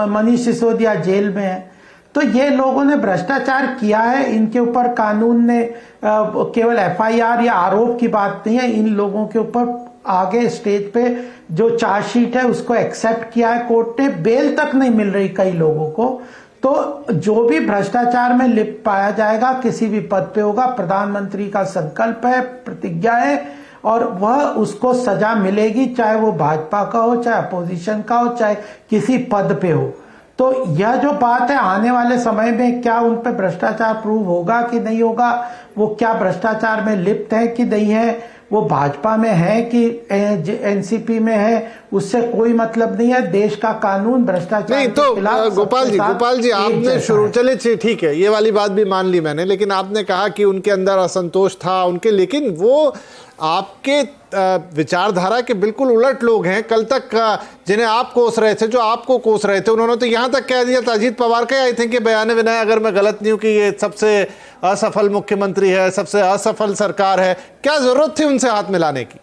मनीष सिसोदिया जेल में है? तो ये लोगों ने भ्रष्टाचार किया है, इनके ऊपर कानून ने केवल एफआईआर या आरोप की बात नहीं है, इन लोगों के ऊपर आगे स्टेज पे जो चार्जशीट है उसको एक्सेप्ट किया है कोर्ट ने। बेल तक नहीं मिल रही कई लोगों को। तो जो भी भ्रष्टाचार में लिप्त पाया जाएगा, किसी भी पद पे होगा, प्रधानमंत्री का संकल्प है, प्रतिज्ञा है और वह उसको सजा मिलेगी, चाहे वो भाजपा का हो, चाहे अपोजिशन का हो, चाहे किसी पद पे हो। तो यह जो बात है, आने वाले समय में क्या उन पे भ्रष्टाचार प्रूव होगा कि नहीं होगा, वो क्या भ्रष्टाचार में लिप्त है कि नहीं है, वो भाजपा में है कि एनसीपी में है, उससे कोई मतलब नहीं है। देश का कानून भ्रष्टाचार नहीं। तो गोपाल जी आपने शुरू, चले ठीक है, ये वाली बात भी मान ली मैंने, लेकिन आपने कहा कि उनके अंदर असंतोष था उनके, लेकिन वो आपके विचारधारा के बिल्कुल उलट लोग हैं। कल तक जिन्हें आप कोस रहे थे, जो आपको कोस रहे थे, उन्होंने तो यहां तक कह दिया था, अजीत पवार का आई थिंक बयान विनय अगर मैं गलत नहीं हूं, कि ये सबसे असफल मुख्यमंत्री है, सबसे असफल सरकार है। क्या जरूरत थी उनसे हाथ मिलाने की?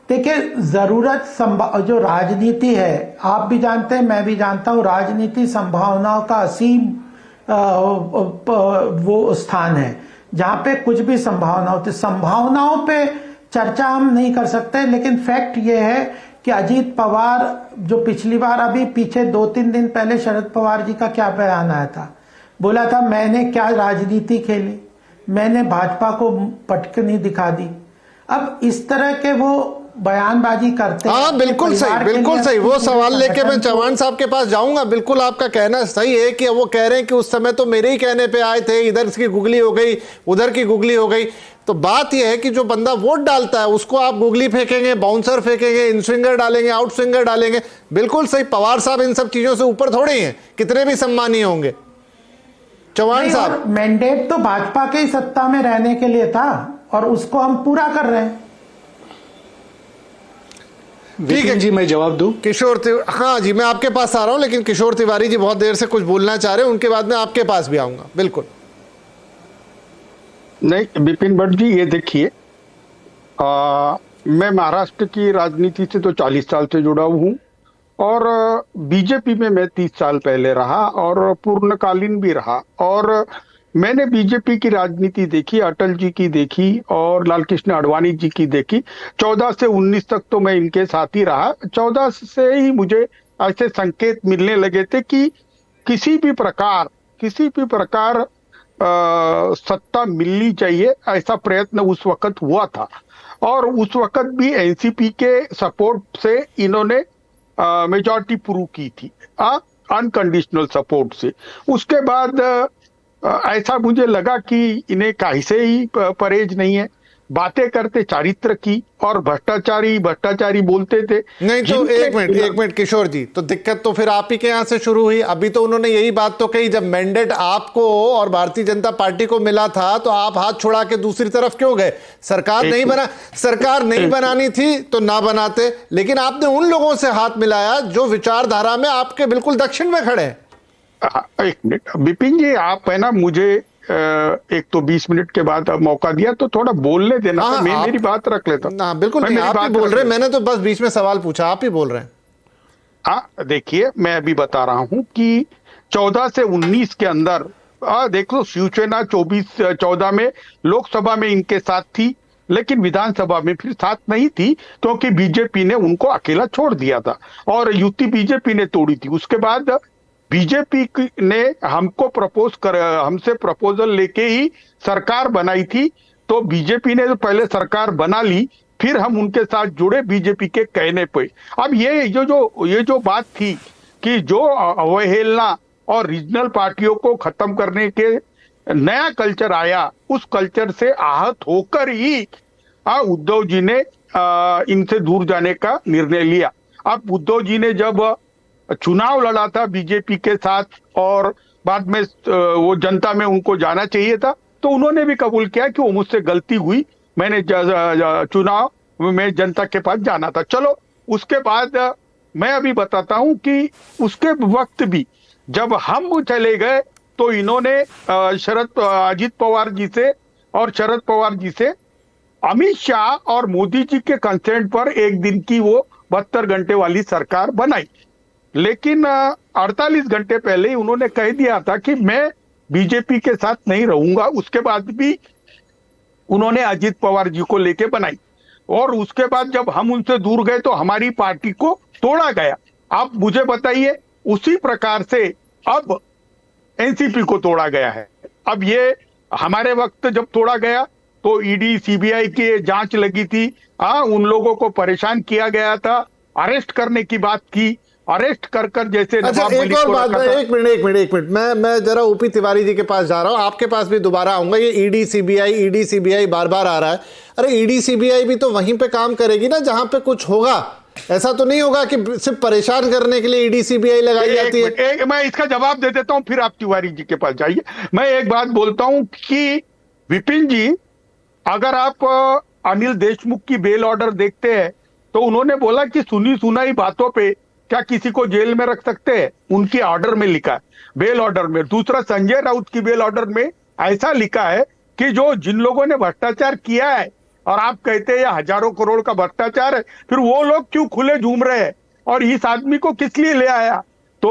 देखिए, जरूरत जो राजनीति है, आप भी जानते हैं, मैं भी जानता हूं, राजनीति संभावनाओं का असीम वो स्थान है जहां पे कुछ भी संभावना होती। संभावनाओं पे चर्चा हम नहीं कर सकते, लेकिन फैक्ट ये है कि अजीत पवार जो पिछली बार, अभी पीछे 2-3 दिन पहले शरद पवार जी का क्या बयान आया था, बोला था मैंने क्या राजनीति खेली, मैंने भाजपा को पटकनी दिखा दी। अब इस तरह के वो बयानबाजी करते हैं। हाँ, बिल्कुल सही, बिल्कुल सही। वो सवाल लेके मैं चौहान साहब के पास जाऊंगा। बिल्कुल आपका कहना सही है कि वो कह रहे हैं कि उस समय तो मेरे ही कहने पे आए थे, इधर की गुगली हो गई, उधर की गुगली हो गई। तो बात यह है कि जो बंदा वोट डालता है उसको आप गुगली फेंकेंगे, बाउंसर फेंकेंगे, इन स्विंगर डालेंगे, आउट स्विंगर डालेंगे। बिल्कुल सही। पवार साहब इन सब चीजों से ऊपर थोड़े हैं, कितने भी सम्मानीय होंगे। चौहान साहब, मैंडेट तो भाजपा के ही सत्ता में रहने के लिए था और उसको हम पूरा कर रहे हैं। ठीक है जी, मैं जवाब दूं? किशोर तिवारी, हाँ जी, मैं आपके पास आ रहा हूं, लेकिन किशोर तिवारी जी बहुत देर से कुछ बोलना चाह रहे हैं, उनके बाद मैं आपके पास भी आऊंगा। बिल्कुल। नहीं विपिन भट्ट जी, ये देखिए, मैं महाराष्ट्र की राजनीति से तो 40 साल से जुड़ा हूं और बीजेपी में मैं 30 साल पहले रहा और पूर्णकालीन भी रहा। और मैंने बीजेपी की राजनीति देखी, अटल जी की देखी और लाल कृष्ण आडवाणी जी की देखी। 14 से 19 तक तो मैं इनके साथ ही रहा। 14 से ही मुझे ऐसे संकेत मिलने लगे थे कि किसी भी प्रकार सत्ता मिलनी चाहिए, ऐसा प्रयत्न उस वक्त हुआ था। और उस वक्त भी एनसीपी के सपोर्ट से इन्होंने मेजॉरिटी प्रूव की थी, अनकंडीशनल सपोर्ट से। उसके बाद ऐसा मुझे लगा कि इन्हें काहे से ही परहेज नहीं है, बातें करते चारित्र की और भ्रष्टाचारी बोलते थे। नहीं तो एक मिनट किशोर जी, तो दिक्कत तो फिर आप ही के यहाँ से शुरू हुई। अभी तो उन्होंने यही बात तो कही, जब मैंडेट आपको और भारतीय जनता पार्टी को मिला था तो आप हाथ छुड़ा के दूसरी तरफ क्यों गए? सरकार नहीं बनानी थी तो ना बनाते, लेकिन आपने उन लोगों से हाथ मिलाया जो विचारधारा में आपके बिल्कुल दक्षिण में खड़े हैं। एक मिनट विपिन जी, आप है ना मुझे एक तो 20 मिनट के बाद मौका दिया तो थोड़ा बोलने देना। मैं मेरी बात रख लेता हूँ। बिल्कुल नहीं, आप ही बोल रहे हैं, मैंने तो बस बीच में सवाल पूछा, आप ही बोल रहे हैं। हाँ देखिए, मैं अभी बता रहा हूँ कि 14 से 19 के अंदर देख लो, शिवसेना 14 में लोकसभा में इनके साथ थी, लेकिन विधानसभा में फिर साथ नहीं थी क्योंकि बीजेपी ने उनको अकेला छोड़ दिया था और युति बीजेपी ने तोड़ी थी। उसके बाद बीजेपी ने हमसे प्रपोजल लेके ही सरकार बनाई थी, तो बीजेपी ने तो पहले सरकार बना ली, फिर हम उनके साथ जुड़े बीजेपी के कहने पे। अब ये जो बात थी कि जो अवहेलना और रीजनल पार्टियों को खत्म करने के नया कल्चर आया, उस कल्चर से आहत होकर ही उद्धव जी ने इनसे दूर जाने का निर्णय लिया। अब उद्धव जी ने जब चुनाव लड़ा था बीजेपी के साथ और बाद में वो जनता में उनको जाना चाहिए था, तो उन्होंने भी कबूल किया कि वो मुझसे गलती हुई, मैंने चुनाव में जनता के पास जाना था। चलो, उसके बाद मैं अभी बताता हूं कि उसके वक्त भी जब हम चले गए तो इन्होंने अजित पवार जी से और शरद पवार जी से अमित शाह और मोदी जी के कंसेंट पर एक दिन की वो 72 घंटे वाली सरकार बनाई। लेकिन 48 घंटे पहले ही उन्होंने कह दिया था कि मैं बीजेपी के साथ नहीं रहूंगा। उसके बाद भी उन्होंने अजित पवार जी को लेके बनाई और उसके बाद जब हम उनसे दूर गए तो हमारी पार्टी को तोड़ा गया। आप मुझे बताइए, उसी प्रकार से अब एनसीपी को तोड़ा गया है। अब ये हमारे वक्त जब तोड़ा गया तो ईडी सीबीआई की जांच लगी थी, उन लोगों को परेशान किया गया था, अरेस्ट करने की बात की, अरेस्ट कर जैसे अच्छा, एक और बात, एक मिनट मैं जरा ओपी तिवारी जी के पास जा रहा हूं, आपके पास भी दोबारा आऊंगा। ये ईडी सीबीआई बार बार आ रहा है। अरे ईडी सीबीआई भी तो वहीं पे काम करेगी ना जहां पे कुछ होगा। ऐसा तो नहीं होगा कि सिर्फ परेशान करने के लिए ईडी सीबीआई लगाई जाती है। मैं इसका जवाब दे देता हूं, फिर आप तिवारी जी के पास जाइए। मैं एक बात बोलता हूं कि विपिन जी, अगर आप अनिल देशमुख की बेल ऑर्डर देखते हैं तो उन्होंने बोला कि सुनी सुनाई बातों पे क्या किसी को जेल में रख सकते हैं, उनकी ऑर्डर में लिखा है, बेल ऑर्डर में। दूसरा, संजय राउत की बेल ऑर्डर में ऐसा लिखा है कि जिन लोगों ने भ्रष्टाचार किया है, और आप कहते हैं हजारों करोड़ का भ्रष्टाचार है, फिर वो लोग क्यों खुले झूम रहे हैं और इस आदमी को किस लिए ले आया? तो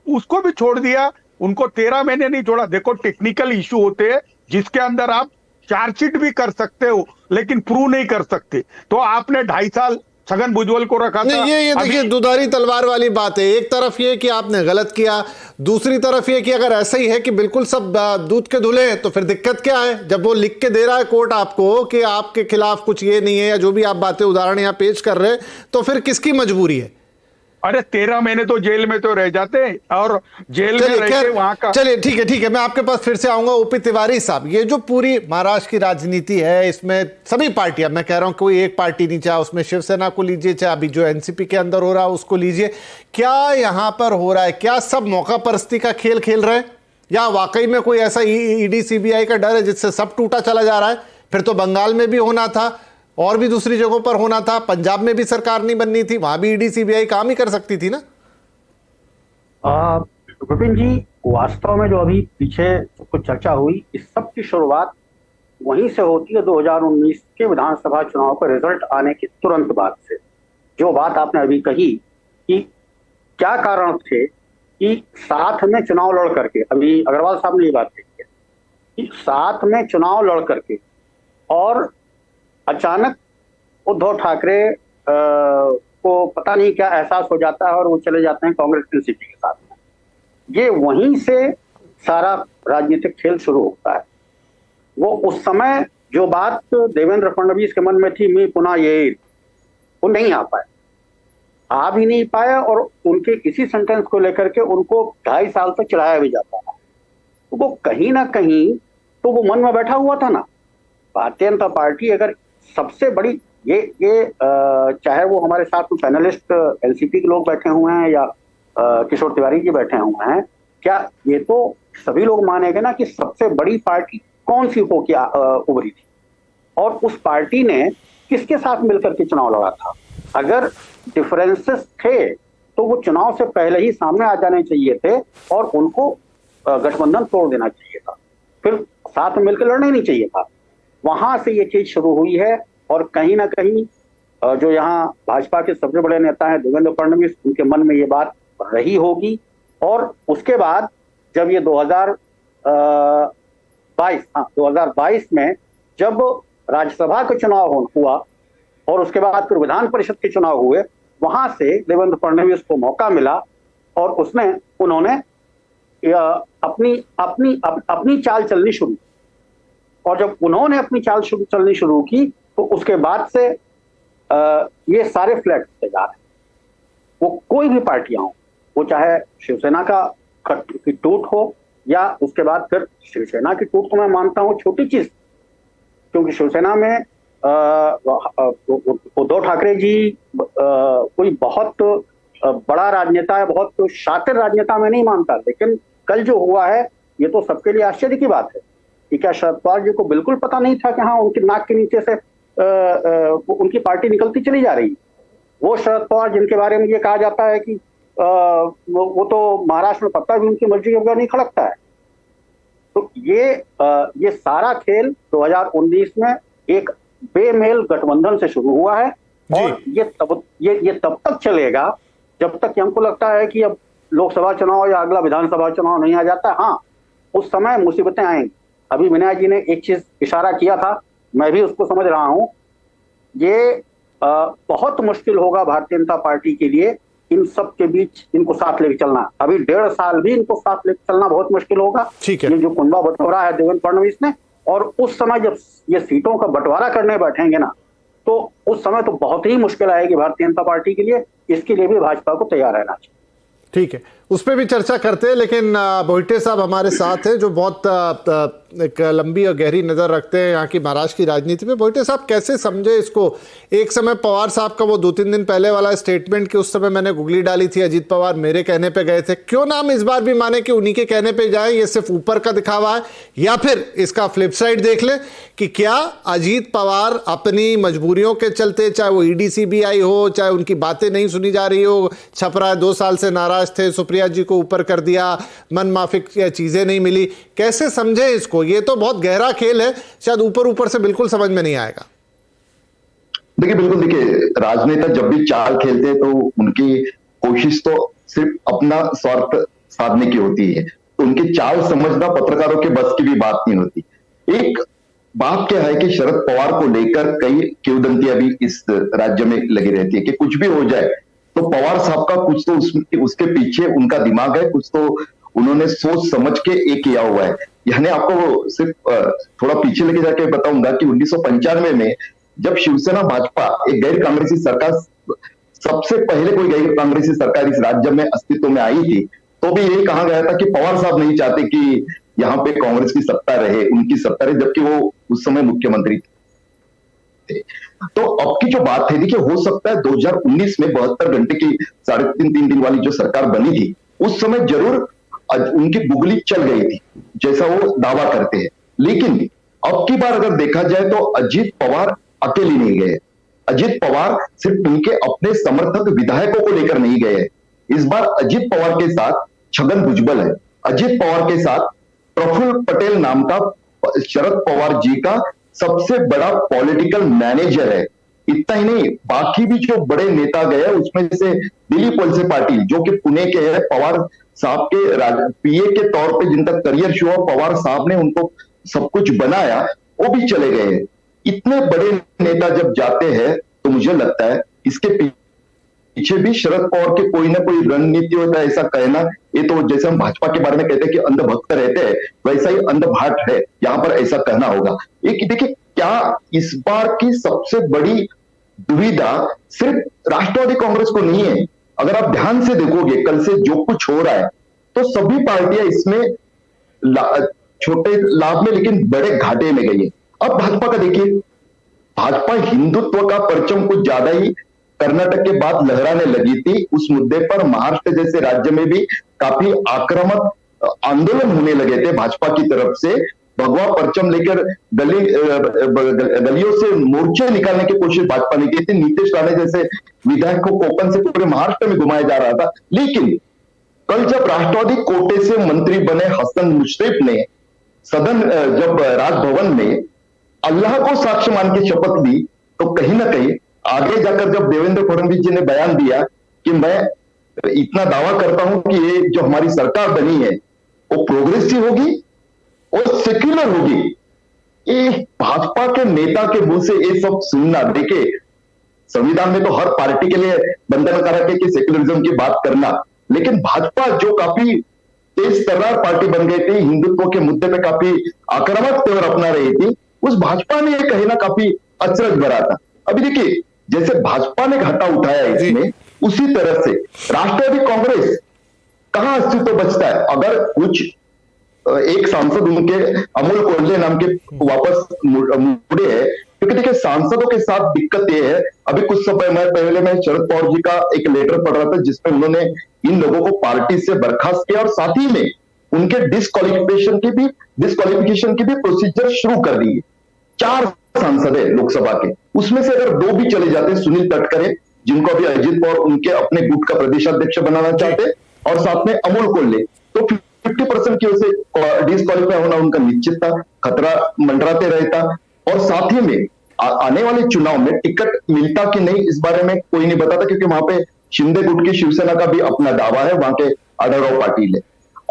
उसको भी छोड़ दिया, उनको 13 महीने नहीं छोड़ा। देखो, टेक्निकल इश्यू होते हैं जिसके अंदर आप चार्जशीट भी कर सकते हो लेकिन प्रूव नहीं कर सकते। तो आपने 2.5 साल छगन भुजबल को रखा था। ये देखिए, दुधारी तलवार वाली बात है। एक तरफ ये कि आपने गलत किया, दूसरी तरफ ये कि अगर ऐसा ही है कि बिल्कुल सब दूध के धुले हैं तो फिर दिक्कत क्या है? जब वो लिख के दे रहा है कोर्ट आपको कि आपके खिलाफ कुछ ये नहीं है या जो भी आप बातें उदाहरण यहां पेश कर रहे हैं, तो फिर किसकी मजबूरी है? अरे 13 महीने तो जेल में तो रह जाते हैं और जेल में रह के वहां का। चलिए ठीक है, मैं आपके पास फिर से आऊंगा। ओपी तिवारी साहब, ये जो पूरी महाराष्ट्र की राजनीति है, इसमें सभी पार्टियां, मैं कह रहा हूं कोई एक पार्टी नहीं, चाहे उसमें शिवसेना को लीजिए, चाहे अभी जो एनसीपी के अंदर हो रहा है उसको लीजिए, क्या यहां पर हो रहा है? क्या सब मौका परस्ती का खेल खेल रहे हैं या वाकई में कोई ऐसा ईडी सीबीआई का डर है जिससे सब टूटा चला जा रहा है? फिर तो बंगाल में भी होना था और भी दूसरी जगहों पर होना था, पंजाब में भी सरकार नहीं बननी थी, वहां भी ईडी सीबीआई काम ही कर सकती थी ना। विपिन जी, वास्तव में जो अभी पीछे कुछ चर्चा हुई, इस सब की शुरुआत वहीं से होती है 2019 के विधानसभा चुनाव का रिजल्ट आने के तुरंत बाद से। जो बात आपने अभी कही कि क्या कारण थे कि साथ में चुनाव लड़ करके, अभी अग्रवाल साहब ने ये बात कही है कि साथ में चुनाव लड़ करके और अचानक उद्धव ठाकरे को पता नहीं क्या एहसास हो जाता है और वो चले जाते हैं कांग्रेस एनसीपी के साथ में। ये वहीं से सारा राजनीतिक खेल शुरू होता है। वो उस समय जो बात देवेंद्र फडणवीस के मन में थी, मैं पुनः ये, वो नहीं आ पाए, आ भी नहीं पाया, और उनके इसी सेंटेंस को लेकर के उनको 2.5 साल तक चढ़ाया भी जाता था। तो वो कहीं ना कहीं तो वो मन में बैठा हुआ था ना। भारतीय जनता पार्टी अगर सबसे बड़ी ये चाहे वो हमारे साथ में पैनलिस्ट एनसीपी के लोग बैठे हुए हैं या किशोर तिवारी जी बैठे हुए हैं, क्या ये तो सभी लोग मानेंगे ना कि सबसे बड़ी पार्टी कौन सी होकर उभरी थी, और उस पार्टी ने किसके साथ मिलकर के चुनाव लड़ा था। अगर डिफरेंसेस थे तो वो चुनाव से पहले ही सामने आ जाने चाहिए थे और उनको गठबंधन तोड़ देना चाहिए था, फिर साथ में मिलकर लड़ना ही नहीं चाहिए था। वहां से ये चीज शुरू हुई है, और कहीं ना कहीं जो यहाँ भाजपा के सबसे बड़े नेता हैं देवेंद्र फडणवीस, उनके मन में ये बात रही होगी। और उसके बाद जब ये 2022 में जब राज्यसभा का चुनाव हुआ और उसके बाद फिर विधान परिषद के चुनाव हुए, वहां से देवेंद्र फडणवीस को मौका मिला और उन्होंने अपनी चाल चलनी शुरू। और जब उन्होंने अपनी चाल चलनी शुरू की तो उसके बाद से ये सारे फ्लैट होते जा रहे हैं। वो कोई भी पार्टियां हो, वो चाहे शिवसेना की टूट हो या उसके बाद फिर शिवसेना की टूट, तो मैं मानता हूं छोटी चीज, क्योंकि शिवसेना में उद्धव ठाकरे जी कोई बहुत बड़ा राजनेता है, बहुत शातिर राजनेता में नहीं मानता, लेकिन कल जो हुआ है ये तो सबके लिए आश्चर्य की बात है कि क्या शरद पवार जी को बिल्कुल पता नहीं था कि हाँ उनकी नाक के नीचे से उनकी पार्टी निकलती चली जा रही। वो शरद पवार जिनके बारे में ये कहा जाता है कि वो तो महाराष्ट्र में पत्ता भी उनकी मर्जी के बगैर नहीं खड़कता है। तो ये सारा खेल 2019 में एक बेमेल गठबंधन से शुरू हुआ है, और ये तब तक चलेगा जब तक हमको लगता है कि अब लोकसभा चुनाव या अगला विधानसभा चुनाव नहीं आ जाता। हाँ, उस समय मुसीबतें आएंगी। अभी विनय जी ने एक चीज इशारा किया था, मैं भी उसको समझ रहा हूं, ये बहुत मुश्किल होगा भारतीय जनता पार्टी के लिए इन सब के बीच इनको साथ लेकर चलना। अभी 1.5 साल भी इनको साथ लेकर चलना बहुत मुश्किल होगा। ये जो कुंभा बटोरा है देवेंद्र फडणवीस ने, और उस समय जब ये सीटों का बंटवारा करने बैठेंगे ना, तो उस समय तो बहुत ही मुश्किल आएगी भारतीय जनता पार्टी के लिए। इसके लिए भी भाजपा को तैयार रहना चाहिए। ठीक है, उस पर भी चर्चा करते हैं, लेकिन बोहिटे साहब हमारे साथ हैं जो बहुत एक लंबी और गहरी नज़र रखते हैं यहाँ की महाराष्ट्र की राजनीति में। बोहिटे साहब, कैसे समझे इसको? एक समय पवार साहब का वो 2-3 दिन पहले वाला स्टेटमेंट कि उस समय मैंने गुगली डाली थी, अजीत पवार मेरे कहने पे गए थे, क्यों ना हम इस बार भी माने कि उन्हीं के कहने पे जाए? ये सिर्फ ऊपर का दिखावा है, या फिर इसका फ्लिप साइड देख ले कि क्या अजीत पवार अपनी मजबूरियों के चलते, चाहे वो ईडी सीबीआई हो, चाहे उनकी बातें नहीं सुनी जा रही हो, छपरा 2 साल से नाराज थे, सुप्रिया जी को ऊपर कर दिया, मन माफिक चीजें नहीं मिली, कैसे समझे इसको? ये तो बहुत गहरा खेल है, शायद ऊपर से बिल्कुल समझ में नहीं आएगा। देखिए, राजनेता जब भी चाल खेलते हैं तो उनकी कोशिश तो सिर्फ अपना स्वार्थ साधने की होती है, तो उनकी चाल समझना पत्रकारों के बस की भी बात नहीं होती। एक बात क्या है कि शरद पवार को लेकर कई किंवदंतियां भी इस राज्य में लगी रहती है कि कुछ भी हो जाए तो पवार साहब का कुछ तो उसके पीछे उनका दिमाग है, कुछ तो उन्होंने सोच समझ के एक किया हुआ है। यानी आपको सिर्फ थोड़ा पीछे लेके जाके बताऊंगा कि 1995 में जब शिवसेना भाजपा एक गैर कांग्रेसी सरकार, सबसे पहले कोई गैर कांग्रेसी सरकार इस राज्य में अस्तित्व में आई थी, तो भी यही कहा गया था कि पवार साहब नहीं चाहते कि यहाँ पे कांग्रेस की सत्ता रहे, उनकी सत्ता रहे, जबकि वो उस समय मुख्यमंत्री थे। तो अब की जो बात है, देखिए, हो सकता है 2019 में 72 घंटे की 3.5 दिन वाली जो सरकार बनी थी, उस समय जरूर उनकी बुगली चल गई थी, जैसा वो दावा करते हैं। लेकिन अब की बार अगर देखा जाए तो अजीत पवार अकेले नहीं गए। अजीत पवार सिर्फ उनके अपने समर्थक विधायकों को लेकर नहीं गए। इस बार अजीत पवार के साथ छगन भुजबल है, अजीत पवार के साथ प्रफुल्ल पटेल नाम का शरद पवार जी का सबसे बड़ा पॉलिटिकल मैनेजर है। इतना ही नहीं, बाकी भी जो बड़े नेता गए उसमें से दिलीप वलसे पाटिल जो कि पुणे के हैं, पवार साहब के पीए के तौर पे जिनका करियर शुरू, पवार साहब ने उनको सब कुछ बनाया, वो भी चले गए। इतने बड़े नेता जब जाते हैं तो मुझे लगता है इसके पीछे भी शरद पवार के कोई ना कोई रणनीति होता है, ऐसा कहना ये तो जैसे हम भाजपा के बारे में कहते हैं कि अंधभक्त रहते हैं, वैसा ही अंधभाट है, यहाँ पर ऐसा कहना होगा। एक देखिए, क्या इस बार की सबसे बड़ी दुविधा सिर्फ राष्ट्रवादी कांग्रेस को नहीं है। अगर आप ध्यान से देखोगे कल से जो कुछ हो रहा है, तो सभी पार्टियां इसमें छोटे लाभ में लेकिन बड़े घाटे में गई है। अब भाजपा का देखिए, भाजपा हिंदुत्व का परचम कुछ ज्यादा ही कर्नाटक के बाद लहराने लगी थी। उस मुद्दे पर महाराष्ट्र जैसे राज्य में भी काफी आक्रामक आंदोलन होने लगे थे भाजपा की तरफ से। भगवा परचम लेकर गलियों से मोर्चे निकालने की कोशिश भाजपा ने की थी। नीतीश राणे जैसे विधायक को कोपन से पूरे महाराष्ट्र में घुमाया जा रहा था। लेकिन कल जब राष्ट्रवादी कोटे से मंत्री बने हसन मुश्रीफ ने सदन जब राजभवन में अल्लाह को साक्ष्य मान के शपथ ली, तो कहीं ना कहीं आगे जाकर जब देवेंद्र फडणवीस जी ने बयान दिया कि मैं इतना दावा करता हूं कि ये जो हमारी सरकार बनी है वो प्रोग्रेसिव होगी और सेक्युलर होगी, ये भाजपा के नेता के मुंह से ये सब सुनना, देखिए संविधान में तो हर पार्टी के लिए बंधनकारक है कि सेक्युलरिज्म की बात करना, लेकिन भाजपा जो काफी तेज तर्रार पार्टी बन गई थी, हिंदुत्व के मुद्दे पे काफी आक्रामक तेवर अपना रही थी, उस भाजपा ने ये कहीं ना काफी अचरज भरा था। अभी देखिए, जैसे भाजपा ने घाटा उठाया इसमें, उसी तरह से राष्ट्रवादी कांग्रेस कहां अस्तित्व बचता है। अगर कुछ एक सांसद उनके अमोल कोल्हे नाम के वापस मुड़े हैं, क्योंकि देखिए सांसदों के साथ दिक्कत ये है, अभी कुछ समय पहले मैं शरद पवार जी का एक लेटर पढ़ रहा था जिसमें उन्होंने इन लोगों को पार्टी से बर्खास्त किया और साथ ही में उनके डिस्क्वालिफिकेशन की भी प्रोसीजर शुरू कर दी है। 4 सांसद है लोकसभा के, उसमें से अगर 2 भी चले जाते, सुनील तटकरे जिनको अभी अजित पवार उनके अपने गुट का प्रदेशाध्यक्ष बनाना चाहते, और साथ में अमोल कोल्हे, तो 50% की वजह से डिस्क्वालीफाई होना उनका निश्चित था, खतरा मंडराते रहता। और साथ ही में आने वाले चुनाव में टिकट मिलता कि नहीं इस बारे में कोई नहीं बताता, क्योंकि वहां पे शिंदे गुट की शिवसेना का भी अपना दावा है, वहां के आढळराव पाटिल है।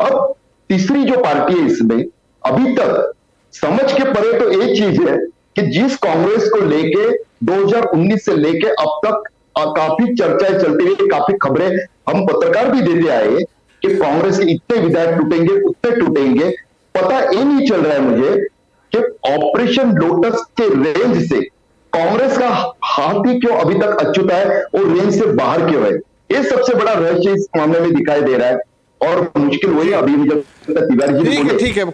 अब तीसरी जो पार्टी है इसमें, अभी तक समझ के परे तो एक चीज है कि जिस कांग्रेस को लेके 2019 से लेके अब तक काफी चर्चाएं चलती रही, काफी खबरें हम पत्रकार भी देते आए कि कांग्रेस के इतने विधायक टूटेंगे, उतने टूटेंगे। पता ये नहीं चल रहा है मुझे कि ऑपरेशन लोटस के रेंज से कांग्रेस का हाथ ही क्यों अभी तक अछूता है और रेंज से बाहर क्यों है, ये सबसे बड़ा रहस्य इस मामले में दिखाई दे रहा है। और मुश्किल वही अभी तिवारी जी ठीक है,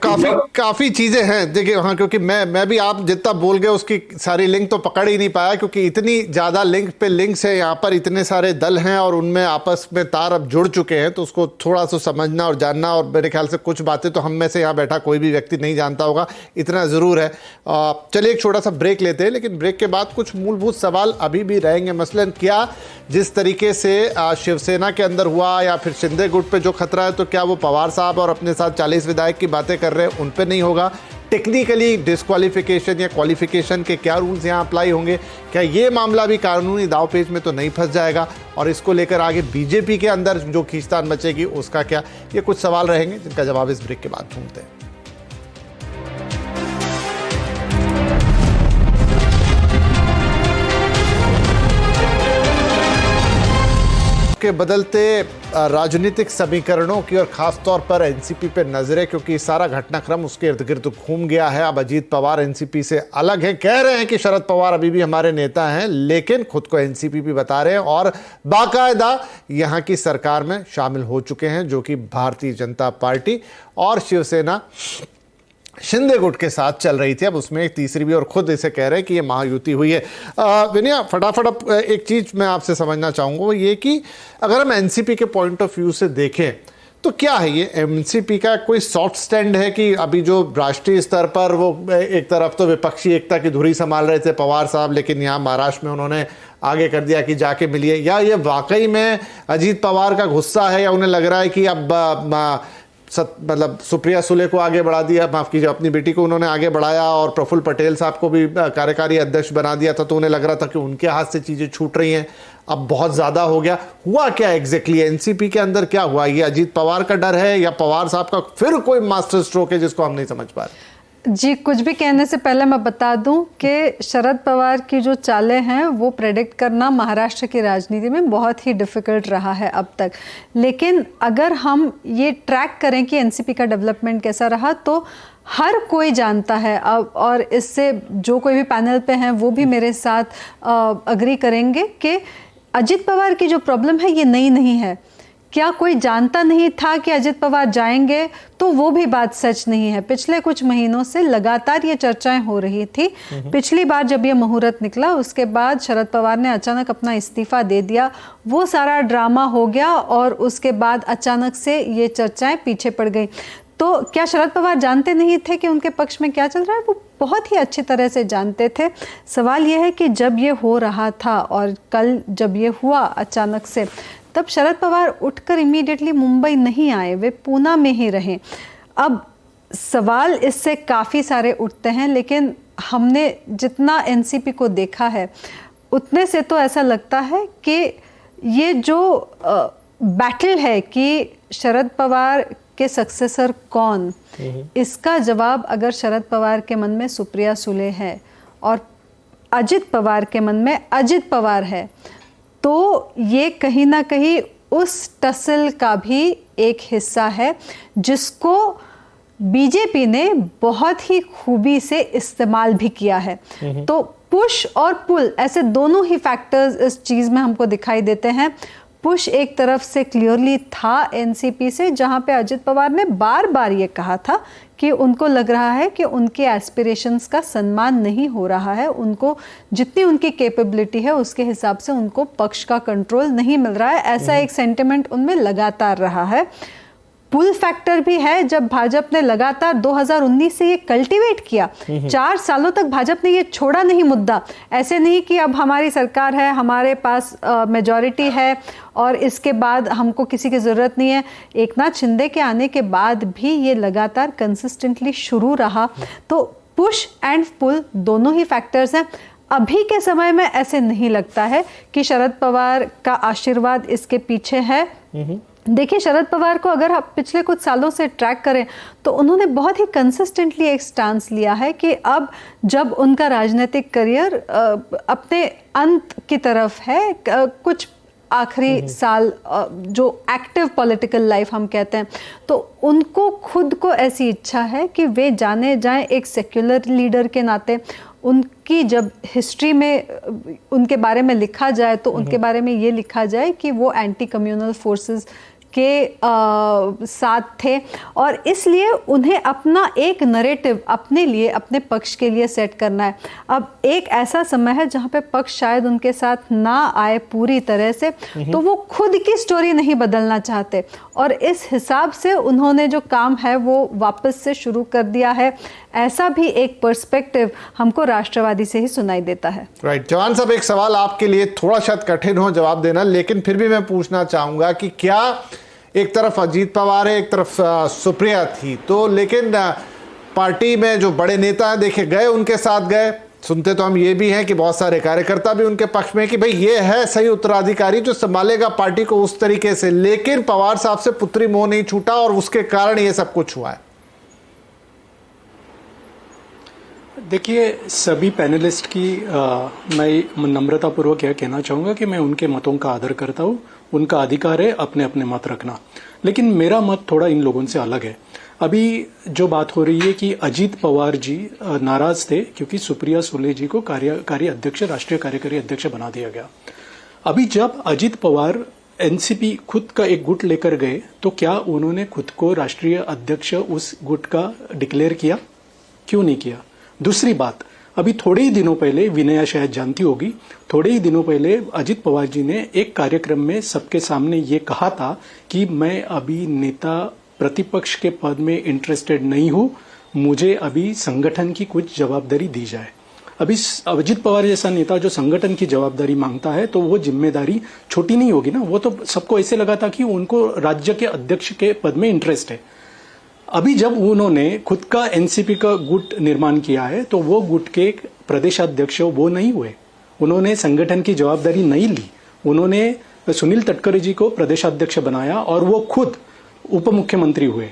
काफी चीजें हैं देखिए। हाँ, क्योंकि मैं भी आप जितना बोल गए उसकी सारी लिंक तो पकड़ ही नहीं पाया, क्योंकि इतनी ज्यादा लिंक पे लिंक्स है यहाँ पर, इतने सारे दल हैं और उनमें आपस में तार अब जुड़ चुके हैं, तो उसको थोड़ा सा समझना और जानना, और मेरे ख्याल से कुछ बातें तो हम में से यहाँ बैठा कोई भी व्यक्ति नहीं जानता होगा, इतना जरूर है। चलिए एक छोटा सा ब्रेक लेते हैं, लेकिन ब्रेक के बाद कुछ मूलभूत सवाल अभी भी रहेंगे। मसलन क्या जिस तरीके से शिवसेना के अंदर हुआ या फिर शिंदे गुट पे जो खतरा है, तो क्या वो पवार साहब और अपने साथ 40 विधायक की बातें कर रहे हैं उन पे नहीं होगा? टेक्निकली डिस्क्वालिफिकेशन या क्वालिफिकेशन के क्या रूल्स यहाँ अप्लाई होंगे? क्या ये मामला भी कानूनी दावपेच में तो नहीं फंस जाएगा? और इसको लेकर आगे बीजेपी के अंदर जो खींचतान मचेगी उसका क्या? ये कुछ सवाल रहेंगे जिनका जवाब इस ब्रेक के बाद ढूंढते हैं। के बदलते राजनीतिक समीकरणों की और खासतौर पर एनसीपी पे नजरें, क्योंकि सारा घटनाक्रम उसके इर्द गिर्द घूम गया है। अब अजीत पवार एनसीपी से अलग हैं, कह रहे हैं कि शरद पवार अभी भी हमारे नेता हैं, लेकिन खुद को एनसीपी भी बता रहे हैं और बाकायदा यहाँ की सरकार में शामिल हो चुके हैं, जो कि भारतीय जनता पार्टी और शिवसेना शिंदे गुट के साथ चल रही थी। अब उसमें एक तीसरी भी और खुद इसे कह रहे हैं कि ये महायुति हुई है। विनया, फटाफट एक चीज़ मैं आपसे समझना चाहूँगा, वो ये कि अगर हम एनसीपी के पॉइंट ऑफ व्यू से देखें तो क्या है ये एनसीपी का कोई सॉफ्ट स्टैंड है कि अभी जो राष्ट्रीय स्तर पर वो एक तरफ तो विपक्षी एकता की धुरी संभाल रहे थे पवार साहब, लेकिन यहाँ महाराष्ट्र में उन्होंने आगे कर दिया कि जाके मिलिए, या ये वाकई में अजीत पवार का गुस्सा है, या उन्हें लग रहा है कि अब मतलब सुप्रिया सुले को आगे बढ़ा दिया, माफ कीजिए अपनी बेटी को उन्होंने आगे बढ़ाया और प्रफुल्ल पटेल साहब को भी कार्यकारी अध्यक्ष बना दिया था, तो उन्हें लग रहा था कि उनके हाथ से चीजें छूट रही हैं, अब बहुत ज्यादा हो गया। हुआ क्या एग्जैक्टली एनसीपी के अंदर क्या हुआ? ये अजीत पवार का डर है या पवार साहब का फिर कोई मास्टर स्ट्रोक है जिसको हम नहीं समझ पा रहे? जी, कुछ भी कहने से पहले मैं बता दूं कि शरद पवार की जो चालें हैं वो प्रेडिक्ट करना महाराष्ट्र की राजनीति में बहुत ही डिफ़िकल्ट रहा है अब तक। लेकिन अगर हम ये ट्रैक करें कि एनसीपी का डेवलपमेंट कैसा रहा, तो हर कोई जानता है अब, और इससे जो कोई भी पैनल पे हैं वो भी मेरे साथ अग्री करेंगे कि अजित पवार की जो प्रॉब्लम है ये नई नहीं है। क्या कोई जानता नहीं था कि अजित पवार जाएंगे? तो वो भी बात सच नहीं है। पिछले कुछ महीनों से लगातार ये चर्चाएं हो रही थी। पिछली बार जब ये मुहूर्त निकला उसके बाद शरद पवार ने अचानक अपना इस्तीफा दे दिया, वो सारा ड्रामा हो गया और उसके बाद अचानक से ये चर्चाएं पीछे पड़ गई। तो क्या शरद पवार जानते नहीं थे कि उनके पक्ष में क्या चल रहा है? वो बहुत ही अच्छी तरह से जानते थे। सवाल ये है कि जब ये हो रहा था और कल जब ये हुआ अचानक से, तब शरद पवार उठकर इमीडिएटली मुंबई नहीं आए, वे पूना में ही रहे। अब सवाल इससे काफ़ी सारे उठते हैं, लेकिन हमने जितना एनसीपी को देखा है उतने से तो ऐसा लगता है कि ये जो बैटल है कि शरद पवार के सक्सेसर कौन, इसका जवाब अगर शरद पवार के मन में सुप्रिया सुले है और अजित पवार के मन में अजित पवार है, तो ये कहीं ना कहीं उस टसल का भी एक हिस्सा है जिसको बीजेपी ने बहुत ही खूबी से इस्तेमाल भी किया है। तो पुश और पुल ऐसे दोनों ही फैक्टर्स इस चीज़ में हमको दिखाई देते हैं। पुश एक तरफ से क्लियरली था एनसीपी से, जहां पे अजित पवार ने बार बार ये कहा था कि उनको लग रहा है कि उनके एस्पिरेशंस का सम्मान नहीं हो रहा है, उनको जितनी उनकी कैपेबिलिटी है उसके हिसाब से उनको पक्ष का कंट्रोल नहीं मिल रहा है। ऐसा एक सेंटिमेंट उनमें लगातार रहा है। पुल फैक्टर भी है, जब भाजपा ने लगातार 2019 से ये कल्टीवेट किया, 4 सालों तक भाजपा ने ये छोड़ा नहीं मुद्दा। ऐसे नहीं कि अब हमारी सरकार है, हमारे पास मेजॉरिटी है और इसके बाद हमको किसी की ज़रूरत नहीं है। एकनाथ शिंदे के आने के बाद भी ये लगातार कंसिस्टेंटली शुरू रहा। तो पुश एंड पुल दोनों ही फैक्टर्स हैं। अभी के समय में ऐसे नहीं लगता है कि शरद पवार का आशीर्वाद इसके पीछे है। देखिए, शरद पवार को अगर आप पिछले कुछ सालों से ट्रैक करें तो उन्होंने बहुत ही कंसिस्टेंटली एक स्टांस लिया है कि अब जब उनका राजनीतिक करियर अपने अंत की तरफ है, कुछ आखिरी साल जो एक्टिव पॉलिटिकल लाइफ हम कहते हैं, तो उनको खुद को ऐसी इच्छा है कि वे जाने जाएं एक सेक्युलर लीडर के नाते। उनकी जब हिस्ट्री में उनके बारे में लिखा जाए तो उनके बारे में ये लिखा जाए कि वो एंटी कम्युनल फोर्सेस के साथ थे और इसलिए उन्हें अपना एक नरेटिव अपने लिए, अपने पक्ष के लिए सेट करना है। अब एक ऐसा समय है जहाँ पे पक्ष शायद उनके साथ ना आए पूरी तरह से, तो वो खुद की स्टोरी नहीं बदलना चाहते और इस हिसाब से उन्होंने जो काम है वो वापस से शुरू कर दिया है। ऐसा भी एक पर्सपेक्टिव हमको राष्ट्रवादी से ही सुनाई देता है। राइट। जवान साहब, एक सवाल आपके लिए थोड़ा शायद कठिन हो जवाब देना, लेकिन फिर भी मैं पूछना चाहूंगा कि क्या एक तरफ अजीत पवार है, एक तरफ सुप्रिया थी, तो लेकिन पार्टी में जो बड़े नेता हैं देखे गए, उनके साथ गए। सुनते तो हम ये भी हैं कि बहुत सारे कार्यकर्ता भी उनके पक्ष में कि भाई ये है सही उत्तराधिकारी जो संभालेगा पार्टी को उस तरीके से, लेकिन पवार साहब से पुत्री मोह नहीं छूटा और उसके कारण ये सब कुछ हुआ है। देखिए, सभी पैनलिस्ट की मैं नम्रतापूर्वक यह कहना चाहूँगा कि मैं उनके मतों का आदर करता हूँ, उनका अधिकार है अपने अपने मत रखना, लेकिन मेरा मत थोड़ा इन लोगों से अलग है। अभी जो बात हो रही है कि अजीत पवार जी नाराज थे क्योंकि सुप्रिया सुले जी को कार्यकारी अध्यक्ष, राष्ट्रीय कार्यकारी अध्यक्ष बना दिया गया। अभी जब अजीत पवार एनसीपी खुद का एक गुट लेकर गए तो क्या उन्होंने खुद को राष्ट्रीय अध्यक्ष उस गुट का डिक्लेयर किया? क्यों नहीं किया? दूसरी बात, अभी थोड़े ही दिनों पहले, विनया शायद जानती होगी, थोड़े ही दिनों पहले अजित पवार जी ने एक कार्यक्रम में सबके सामने ये कहा था कि मैं अभी नेता प्रतिपक्ष के पद में इंटरेस्टेड नहीं हूं, मुझे अभी संगठन की कुछ जवाबदारी दी जाए। अभी अजित पवार जैसा नेता जो संगठन की जवाबदारी मांगता है तो वो जिम्मेदारी छोटी नहीं होगी ना। वो तो सबको ऐसे लगा था कि उनको राज्य के अध्यक्ष के पद में इंटरेस्ट है। अभी जब उन्होंने खुद का एनसीपी का गुट निर्माण किया है तो वो गुट के प्रदेशाध्यक्ष वो नहीं हुए, उन्होंने संगठन की जवाबदारी नहीं ली। उन्होंने सुनील तटकरे जी को प्रदेशाध्यक्ष बनाया और वो खुद उप मुख्यमंत्री हुए।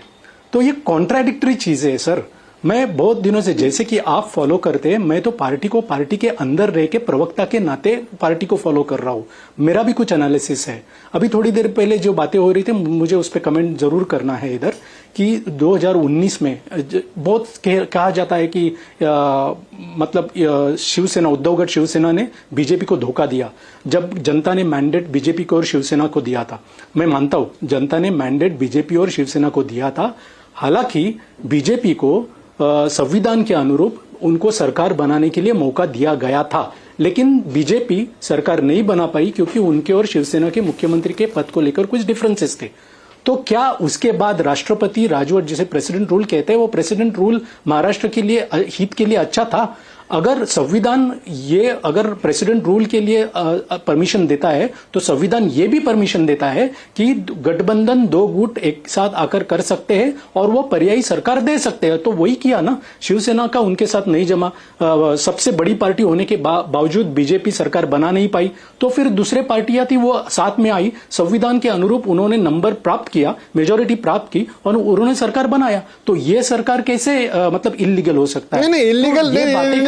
तो ये कॉन्ट्राडिक्टरी चीजें है सर। मैं बहुत दिनों से, जैसे कि आप फॉलो करते हैं, मैं तो पार्टी को पार्टी के अंदर रह के प्रवक्ता के नाते पार्टी को फॉलो कर रहा हूं। मेरा भी कुछ एनालिसिस है। अभी थोड़ी देर पहले जो बातें हो रही थी, मुझे उस पर कमेंट जरूर करना है इधर, कि 2019 में बहुत कहा जाता है कि मतलब शिवसेना, उद्धवगढ़ शिवसेना ने बीजेपी को धोखा दिया जब जनता ने मैंडेट बीजेपी को और शिवसेना को दिया था। मैं मानता हूं जनता ने मैंडेट बीजेपी और शिवसेना को दिया था। हालांकि बीजेपी को संविधान के अनुरूप उनको सरकार बनाने के लिए मौका दिया गया था, लेकिन बीजेपी सरकार नहीं बना पाई क्योंकि उनके और शिवसेना के मुख्यमंत्री के पद को लेकर कुछ डिफरेंसेस थे। तो क्या उसके बाद राष्ट्रपति राजवट, जिसे प्रेसिडेंट रूल कहते हैं, वो प्रेसिडेंट रूल महाराष्ट्र के लिए हित के लिए अच्छा था? अगर संविधान ये अगर प्रेसिडेंट रूल के लिए परमिशन देता है तो संविधान ये भी परमिशन देता है कि गठबंधन दो गुट एक साथ आकर कर सकते हैं और वो पर्यायी सरकार दे सकते हैं। तो वही किया ना, शिवसेना का उनके साथ नहीं जमा, सबसे बड़ी पार्टी होने के बावजूद बीजेपी सरकार बना नहीं पाई, तो फिर दूसरे पार्टियां थी वो साथ में आई, संविधान के अनुरूप उन्होंने नंबर प्राप्त किया, मेजोरिटी प्राप्त की और उन्होंने सरकार बनाया। तो ये सरकार कैसे मतलब इलीगल हो सकता है? नहीं, इलीगल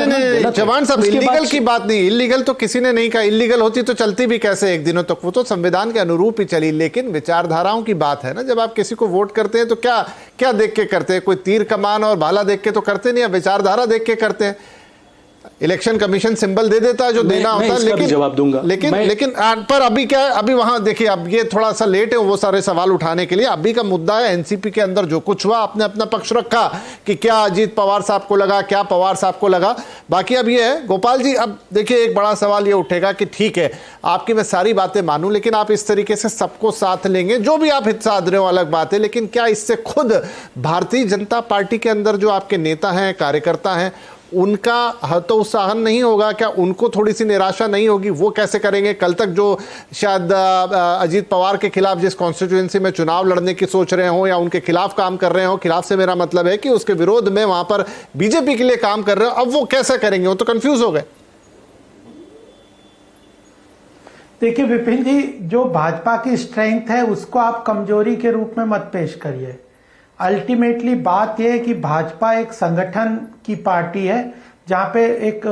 नहीं, जवान साहब, इलीगल की बात नहीं, इलीगल तो किसी ने नहीं कहा। इलीगल होती तो चलती भी कैसे एक दिनों तक, वो तो संविधान के अनुरूप ही चली। लेकिन विचारधाराओं की बात है ना, जब आप किसी को वोट करते हैं तो क्या क्या देख के करते हैं? कोई तीर कमान और भाला देख के तो करते नहीं, विचारधारा देख के करते हैं। इलेक्शन कमीशन सिंबल दे देता है जो देना होता है, लेकिन जवाब दूंगा। लेकिन पर अभी क्या है, अभी वहां देखिए, अब ये थोड़ा सा लेट है वो सारे सवाल उठाने के लिए। अभी का मुद्दा है एनसीपी के अंदर जो कुछ हुआ, आपने अपना पक्ष रखा कि क्या अजीत पवार साहब को लगा, क्या पवार साहब को लगा। बाकी अब ये है गोपाल जी, अब देखिए एक बड़ा सवाल ये उठेगा कि ठीक है आपकी मैं सारी बातें मानूं, लेकिन आप इस तरीके से सबको साथ लेंगे, जो भी आप हित साध रहे हो अलग बात है, लेकिन क्या इससे खुद भारतीय जनता पार्टी के अंदर जो आपके नेता हैं, कार्यकर्ता हैं, उनका हतोत्साहन नहीं होगा? क्या उनको थोड़ी सी निराशा नहीं होगी? वो कैसे करेंगे? कल तक जो शायद अजीत पवार के खिलाफ जिस कॉन्स्टिट्यूएंसी में चुनाव लड़ने की सोच रहे हो या उनके खिलाफ काम कर रहे हो, खिलाफ से मेरा मतलब है कि उसके विरोध में वहां पर बीजेपी के लिए काम कर रहे हो, अब वो कैसे करेंगे? वो तो कंफ्यूज हो गए। देखिए विपिन जी, जो भाजपा की स्ट्रेंथ है उसको आप कमजोरी के रूप में मत पेश करिए। अल्टीमेटली बात यह है कि भाजपा एक संगठन की पार्टी है जहां पे एक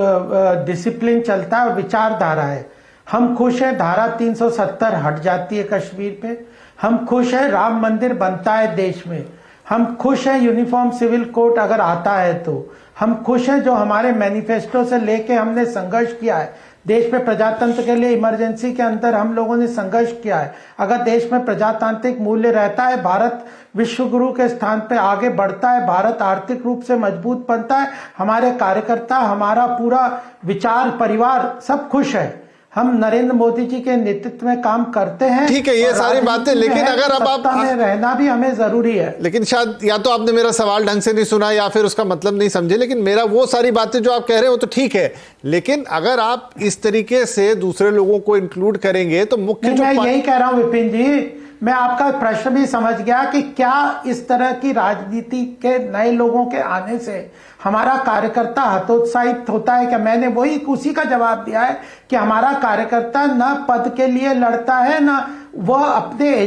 डिसिप्लिन चलता है और विचारधारा है। हम खुश हैं धारा 370 हट जाती है कश्मीर पे, हम खुश हैं राम मंदिर बनता है देश में, हम खुश हैं यूनिफॉर्म सिविल कोड अगर आता है तो, हम खुश हैं जो हमारे मैनिफेस्टो से लेके हमने संघर्ष किया है। देश में प्रजातंत्र के लिए इमरजेंसी के अंदर हम लोगों ने संघर्ष किया है। अगर देश में प्रजातांत्रिक मूल्य रहता है, भारत विश्व गुरु के स्थान पे आगे बढ़ता है, भारत आर्थिक रूप से मजबूत बनता है, हमारे कार्यकर्ता, हमारा पूरा विचार परिवार सब खुश है। हम नरेंद्र मोदी जी के नेतृत्व में काम करते हैं। ठीक है, ये सारी बातें, लेकिन अगर अब आप में रहना भी हमें जरूरी है। लेकिन शायद या तो आपने मेरा सवाल ढंग से नहीं सुना या फिर उसका मतलब नहीं समझे। लेकिन मेरा वो सारी बातें जो आप कह रहे हो तो ठीक है, लेकिन अगर आप इस तरीके से दूसरे लोगों को इंक्लूड करेंगे तो मुख्य मैं यही कह रहा हूं विपिन जी, मैं आपका प्रश्न भी समझ गया कि क्या इस तरह की राजनीति के नए लोगों के आने से हमारा कार्यकर्ता हतोत्साहित होता है क्या? मैंने वही उसी का जवाब दिया है कि हमारा कार्यकर्ता न पद के लिए लड़ता है, न वह अपने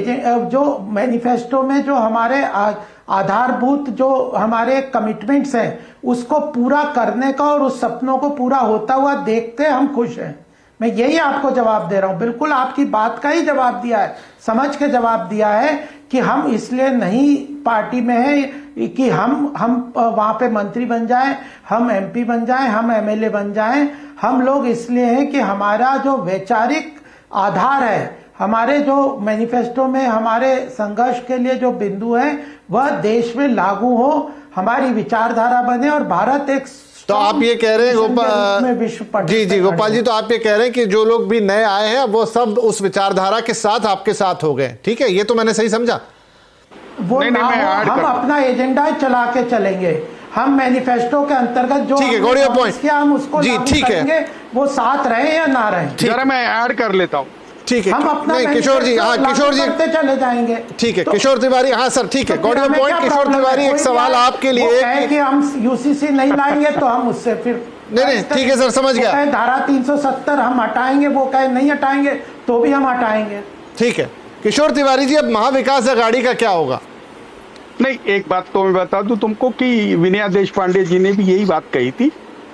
जो मैनिफेस्टो में जो हमारे आधारभूत जो हमारे कमिटमेंट्स हैं उसको पूरा करने का और उस सपनों को पूरा होता हुआ देखते हम खुश हैं। मैं यही आपको जवाब दे रहा हूं, बिल्कुल आपकी बात का ही जवाब दिया है, समझ के जवाब दिया है कि हम इसलिए नहीं पार्टी में हैं कि हम वहां पे मंत्री बन जाएं, हम एमपी बन जाएं, हम एमएलए बन जाएं। हम लोग इसलिए हैं कि हमारा जो वैचारिक आधार है, हमारे जो मैनिफेस्टो में हमारे संघर्ष के लिए जो बिंदु हैं वह देश में लागू हो, हमारी विचारधारा बने और भारत एक, तो आप ये कह रहे हैं गोपाल जी गोपाल जी, तो आप ये कह रहे हैं कि जो लोग भी नए आए हैं वो सब उस विचारधारा के साथ आपके साथ हो गए, ठीक है? ये तो मैंने सही समझा? वो हम अपना एजेंडा चला के चलेंगे, हम मैनिफेस्टो के अंतर्गत जो ठीक है, गॉट योर पॉइंट, हम उसको जी ठीक है, वो साथ रहे या ना रहे। जरा मैं ऐड कर लेता हूँ, ठीक है? हम अपना किशोर जी, हाँ किशोर जी चले जाएंगे, ठीक है। किशोर तिवारी, हाँ सर ठीक है, गॉट योर पॉइंट। किशोर तिवारी, एक सवाल आपके लिए कि हम यूसीसी नहीं लाएंगे तो हम उससे फिर नहीं ठीक है सर, समझ गया। धारा 370 हम हटाएंगे, वो कहे नहीं हटाएंगे तो भी हम हटाएंगे, ठीक है। किशोर तिवारी जी, अब महाविकास अघाड़ी का क्या होगा? नहीं, एक बात तो मैं बता दूं तुमको कि विनया देश पांडे जी ने भी यही बात कही थी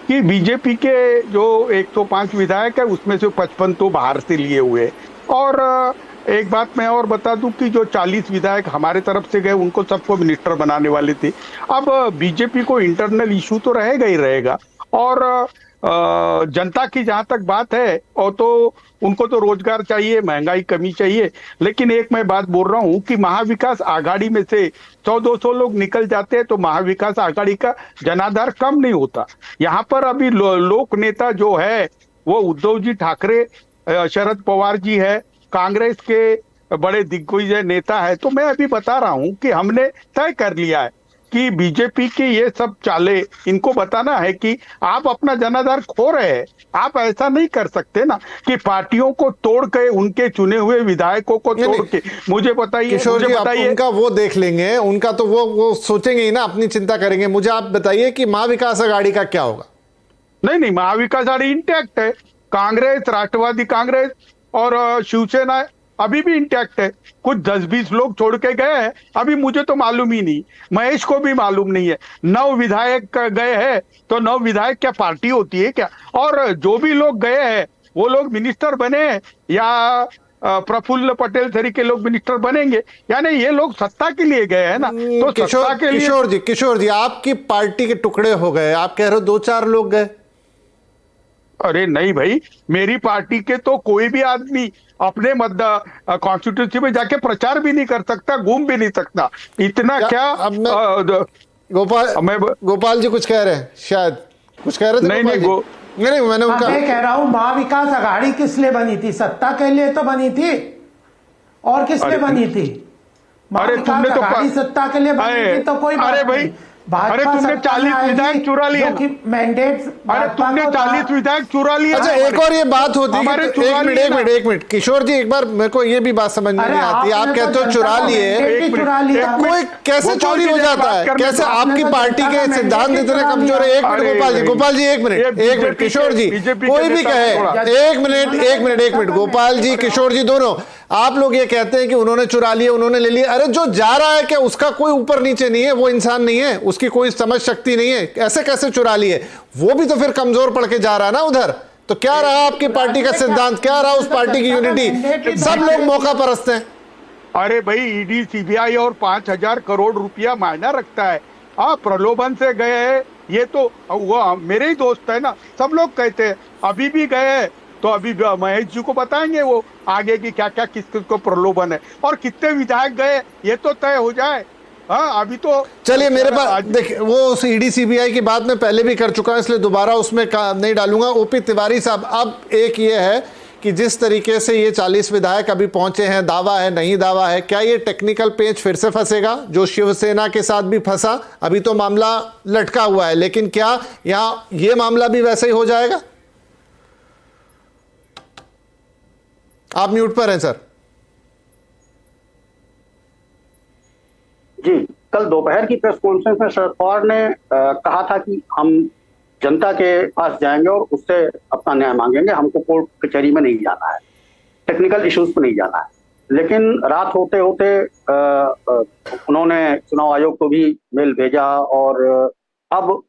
कि बीजेपी के जो 105 विधायक है उसमें से 55 तो बाहर से लिए हुए। और एक बात मैं और बता दूं कि जो 40 विधायक हमारे तरफ से गए उनको सबको मिनिस्टर बनाने वाले थे। अब बीजेपी को इंटरनल इशू तो रहेगा ही रहेगा, और जनता की जहां तक बात है और तो उनको तो रोजगार चाहिए, महंगाई कमी चाहिए। लेकिन एक मैं बात बोल रहा हूं कि महाविकास आघाड़ी में से 100-200 लोग निकल जाते हैं तो महाविकास आघाड़ी का जनाधार कम नहीं होता। यहाँ पर अभी लोक नेता जो है वो उद्धव जी ठाकरे, शरद पवार जी है, कांग्रेस के बड़े दिग्गज नेता है। तो मैं अभी बता रहा हूं कि हमने तय कर लिया है कि बीजेपी की ये सब चाले इनको बताना है कि आप अपना जनाधार खो रहे हैं। आप ऐसा नहीं कर सकते ना कि पार्टियों को तोड़ के, उनके चुने हुए विधायकों को तोड़ के। मुझे बताइए, किशोर जी, आप उनका वो देख लेंगे, उनका तो वो सोचेंगे ही ना, अपनी चिंता करेंगे। मुझे आप बताइए कि महाविकास आघाड़ी का क्या होगा? नहीं, महाविकास आघाड़ी इंटैक्ट है। कांग्रेस, राष्ट्रवादी कांग्रेस और शिवसेना अभी भी इंटैक्ट है। कुछ 10-20 लोग छोड़ के गए हैं, अभी मुझे तो मालूम ही नहीं, महेश को भी मालूम नहीं है। 9 विधायक गए हैं, तो 9 विधायक क्या पार्टी होती है क्या? और जो भी लोग गए हैं वो लोग मिनिस्टर बने या प्रफुल्ल पटेल तरीके लोग मिनिस्टर बनेंगे, यानी ये लोग सत्ता के लिए गए हैं ना। तो सत्ता के लिए किशोर जी, आपकी पार्टी के टुकड़े हो गए, आप कह रहे हो 2-4 लोग गए। अरे नहीं भाई, मेरी पार्टी के तो कोई भी आदमी अपने कॉन्स्टिट्यूंसी में जाके प्रचार भी नहीं कर सकता, घूम भी नहीं सकता। इतना क्या गोपाल जी कुछ कह रहे हैं, शायद कुछ कह रहे थे। नहीं, मैंने उनका मैं कह रहा हूं महाविकास आघाड़ी किस लिए बनी थी? सत्ता के लिए तो बनी थी, और किस लिए बनी थी? महाविकास आघाड़ी सत्ता के लिए बनी थी तो कोई बात नहीं। अरे तुमने 40 विधायक चुरा लिए, मैंडेट। अरे तुमने 40 विधायक चुरा लिए। अच्छा, एक और ये बात होती है, एक मिनट किशोर जी, एक बार मेरे को ये भी बात समझ में नहीं आती। आप कहते हो चुरा लिए, कोई कैसे चोरी हो जाता है? कैसे आपकी पार्टी के सिद्धांत इतने कमजोर है? एक मिनट गोपाल जी, एक मिनट किशोर जी, कोई भी कहे, एक मिनट गोपाल जी, किशोर जी दोनों, आप लोग ये कहते हैं कि उन्होंने चुरा लिए, उन्होंने ले लिया। अरे जो जा रहा है क्या उसका कोई ऊपर नीचे नहीं है? वो इंसान नहीं है, उसकी कोई समझ शक्ति नहीं है, ऐसे कैसे चुरा लिए? वो भी तो फिर कमजोर पड़ के जा रहा है ना उधर। तो क्या रहा आपकी पार्टी का सिद्धांत, क्या रहा उस पार्टी की यूनिटी? सब लोग मौका परस्त हैं। अरे भाई, ईडी, सीबीआई और 5000 करोड़ रुपया मायना रखता है। प्रलोभन से गए हैं, ये तो वो मेरे ही दोस्त है ना, सब लोग कहते हैं अभी भी गए हैं। तो अभी महेश जी को बताएंगे वो आगे की क्या क्या किस को प्रलोभन है और कितने विधायक गए, ये तो तय हो जाए। हाँ, अभी तो चलिए, मेरे पास देखिए, वो ईडी सीबीआई की बात मैं पहले भी कर चुका हूं, इसलिए दोबारा उसमें नहीं डालूंगा। ओपी तिवारी साहब, अब एक ये है कि जिस तरीके से ये 40 विधायक अभी पहुंचे हैं, दावा है नहीं दावा है, क्या ये टेक्निकल पेच फिर से फंसेगा जो शिवसेना के साथ भी फंसा? अभी तो मामला लटका हुआ है, लेकिन क्या यहां ये मामला भी वैसे ही हो जाएगा? आप म्यूट पर हैं सर। जी, कल दोपहर की प्रेस कॉन्फ्रेंस में शरद पवार ने कहा था कि हम जनता के पास जाएंगे और उससे अपना न्याय मांगेंगे, हमको कोर्ट कचहरी में नहीं जाना है, टेक्निकल इश्यूज पे नहीं जाना है। लेकिन रात होते होते उन्होंने चुनाव आयोग को भी मेल भेजा और अब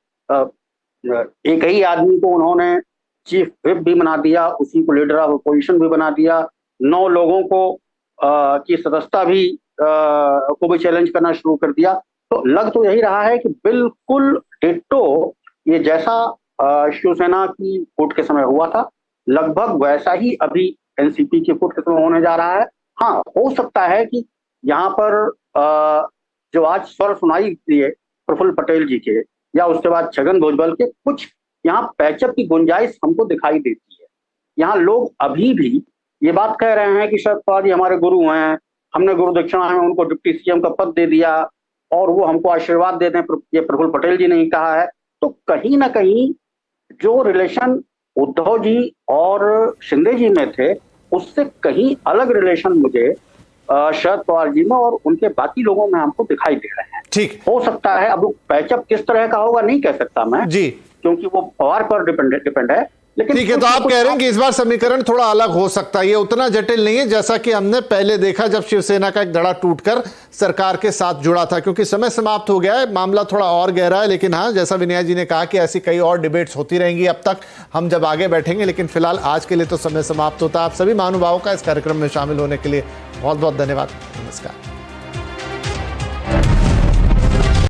एक ही आदमी को उन्होंने चीफ व्हिप भी बना दिया, उसी को लीडर ऑफ अपोजिशन भी बना दिया, 9 लोगों को की सदस्यता भी को भी चैलेंज करना शुरू कर दिया। तो लग तो यही रहा है कि बिल्कुल डिट्टो ये जैसा शिवसेना की फूट के समय हुआ था, लगभग वैसा ही अभी एनसीपी की फूट के समय होने जा रहा है। हाँ, हो सकता है कि यहाँ पर जो आज स्वर सुनाई दिए प्रफुल्ल पटेल जी के या उसके बाद छगन भुजबल के, कुछ यहाँ पैचअप की गुंजाइश हमको दिखाई देती है। यहाँ लोग अभी भी ये बात कह रहे हैं कि शरद पवार जी हमारे गुरु हैं, हमने गुरु दक्षिणा में उनको डिप्टी सीएम का पद दे दिया और वो हमको आशीर्वाद देते हैं, ये प्रफुल्ल पटेल जी ने ही कहा है। तो कहीं ना कहीं जो रिलेशन उद्धव जी और शिंदे जी में थे, उससे कहीं अलग रिलेशन मुझे शरद पवार जी में और उनके बाकी लोगों में हमको दिखाई दे रहे हैं। ठीक हो सकता है, अब पैचअप किस तरह का होगा नहीं कह सकता मैं जी, क्योंकि वो पवार पर डिपेंड है। लेकिन ठीक है, तो आप कह रहे हैं कि इस बार समीकरण थोड़ा अलग हो सकता है, ये उतना जटिल नहीं है जैसा कि हमने पहले देखा जब शिवसेना का एक धड़ा टूटकर सरकार के साथ जुड़ा था, क्योंकि समय समाप्त हो गया है, मामला थोड़ा और गहरा है। लेकिन हाँ, जैसा विनय जी ने कहा कि ऐसी कई और डिबेट्स होती रहेंगी अब तक हम जब आगे बैठेंगे, लेकिन फिलहाल आज के लिए तो समय समाप्त होता है। आप सभी महानुभावों का इस कार्यक्रम में शामिल होने के लिए बहुत बहुत धन्यवाद। नमस्कार।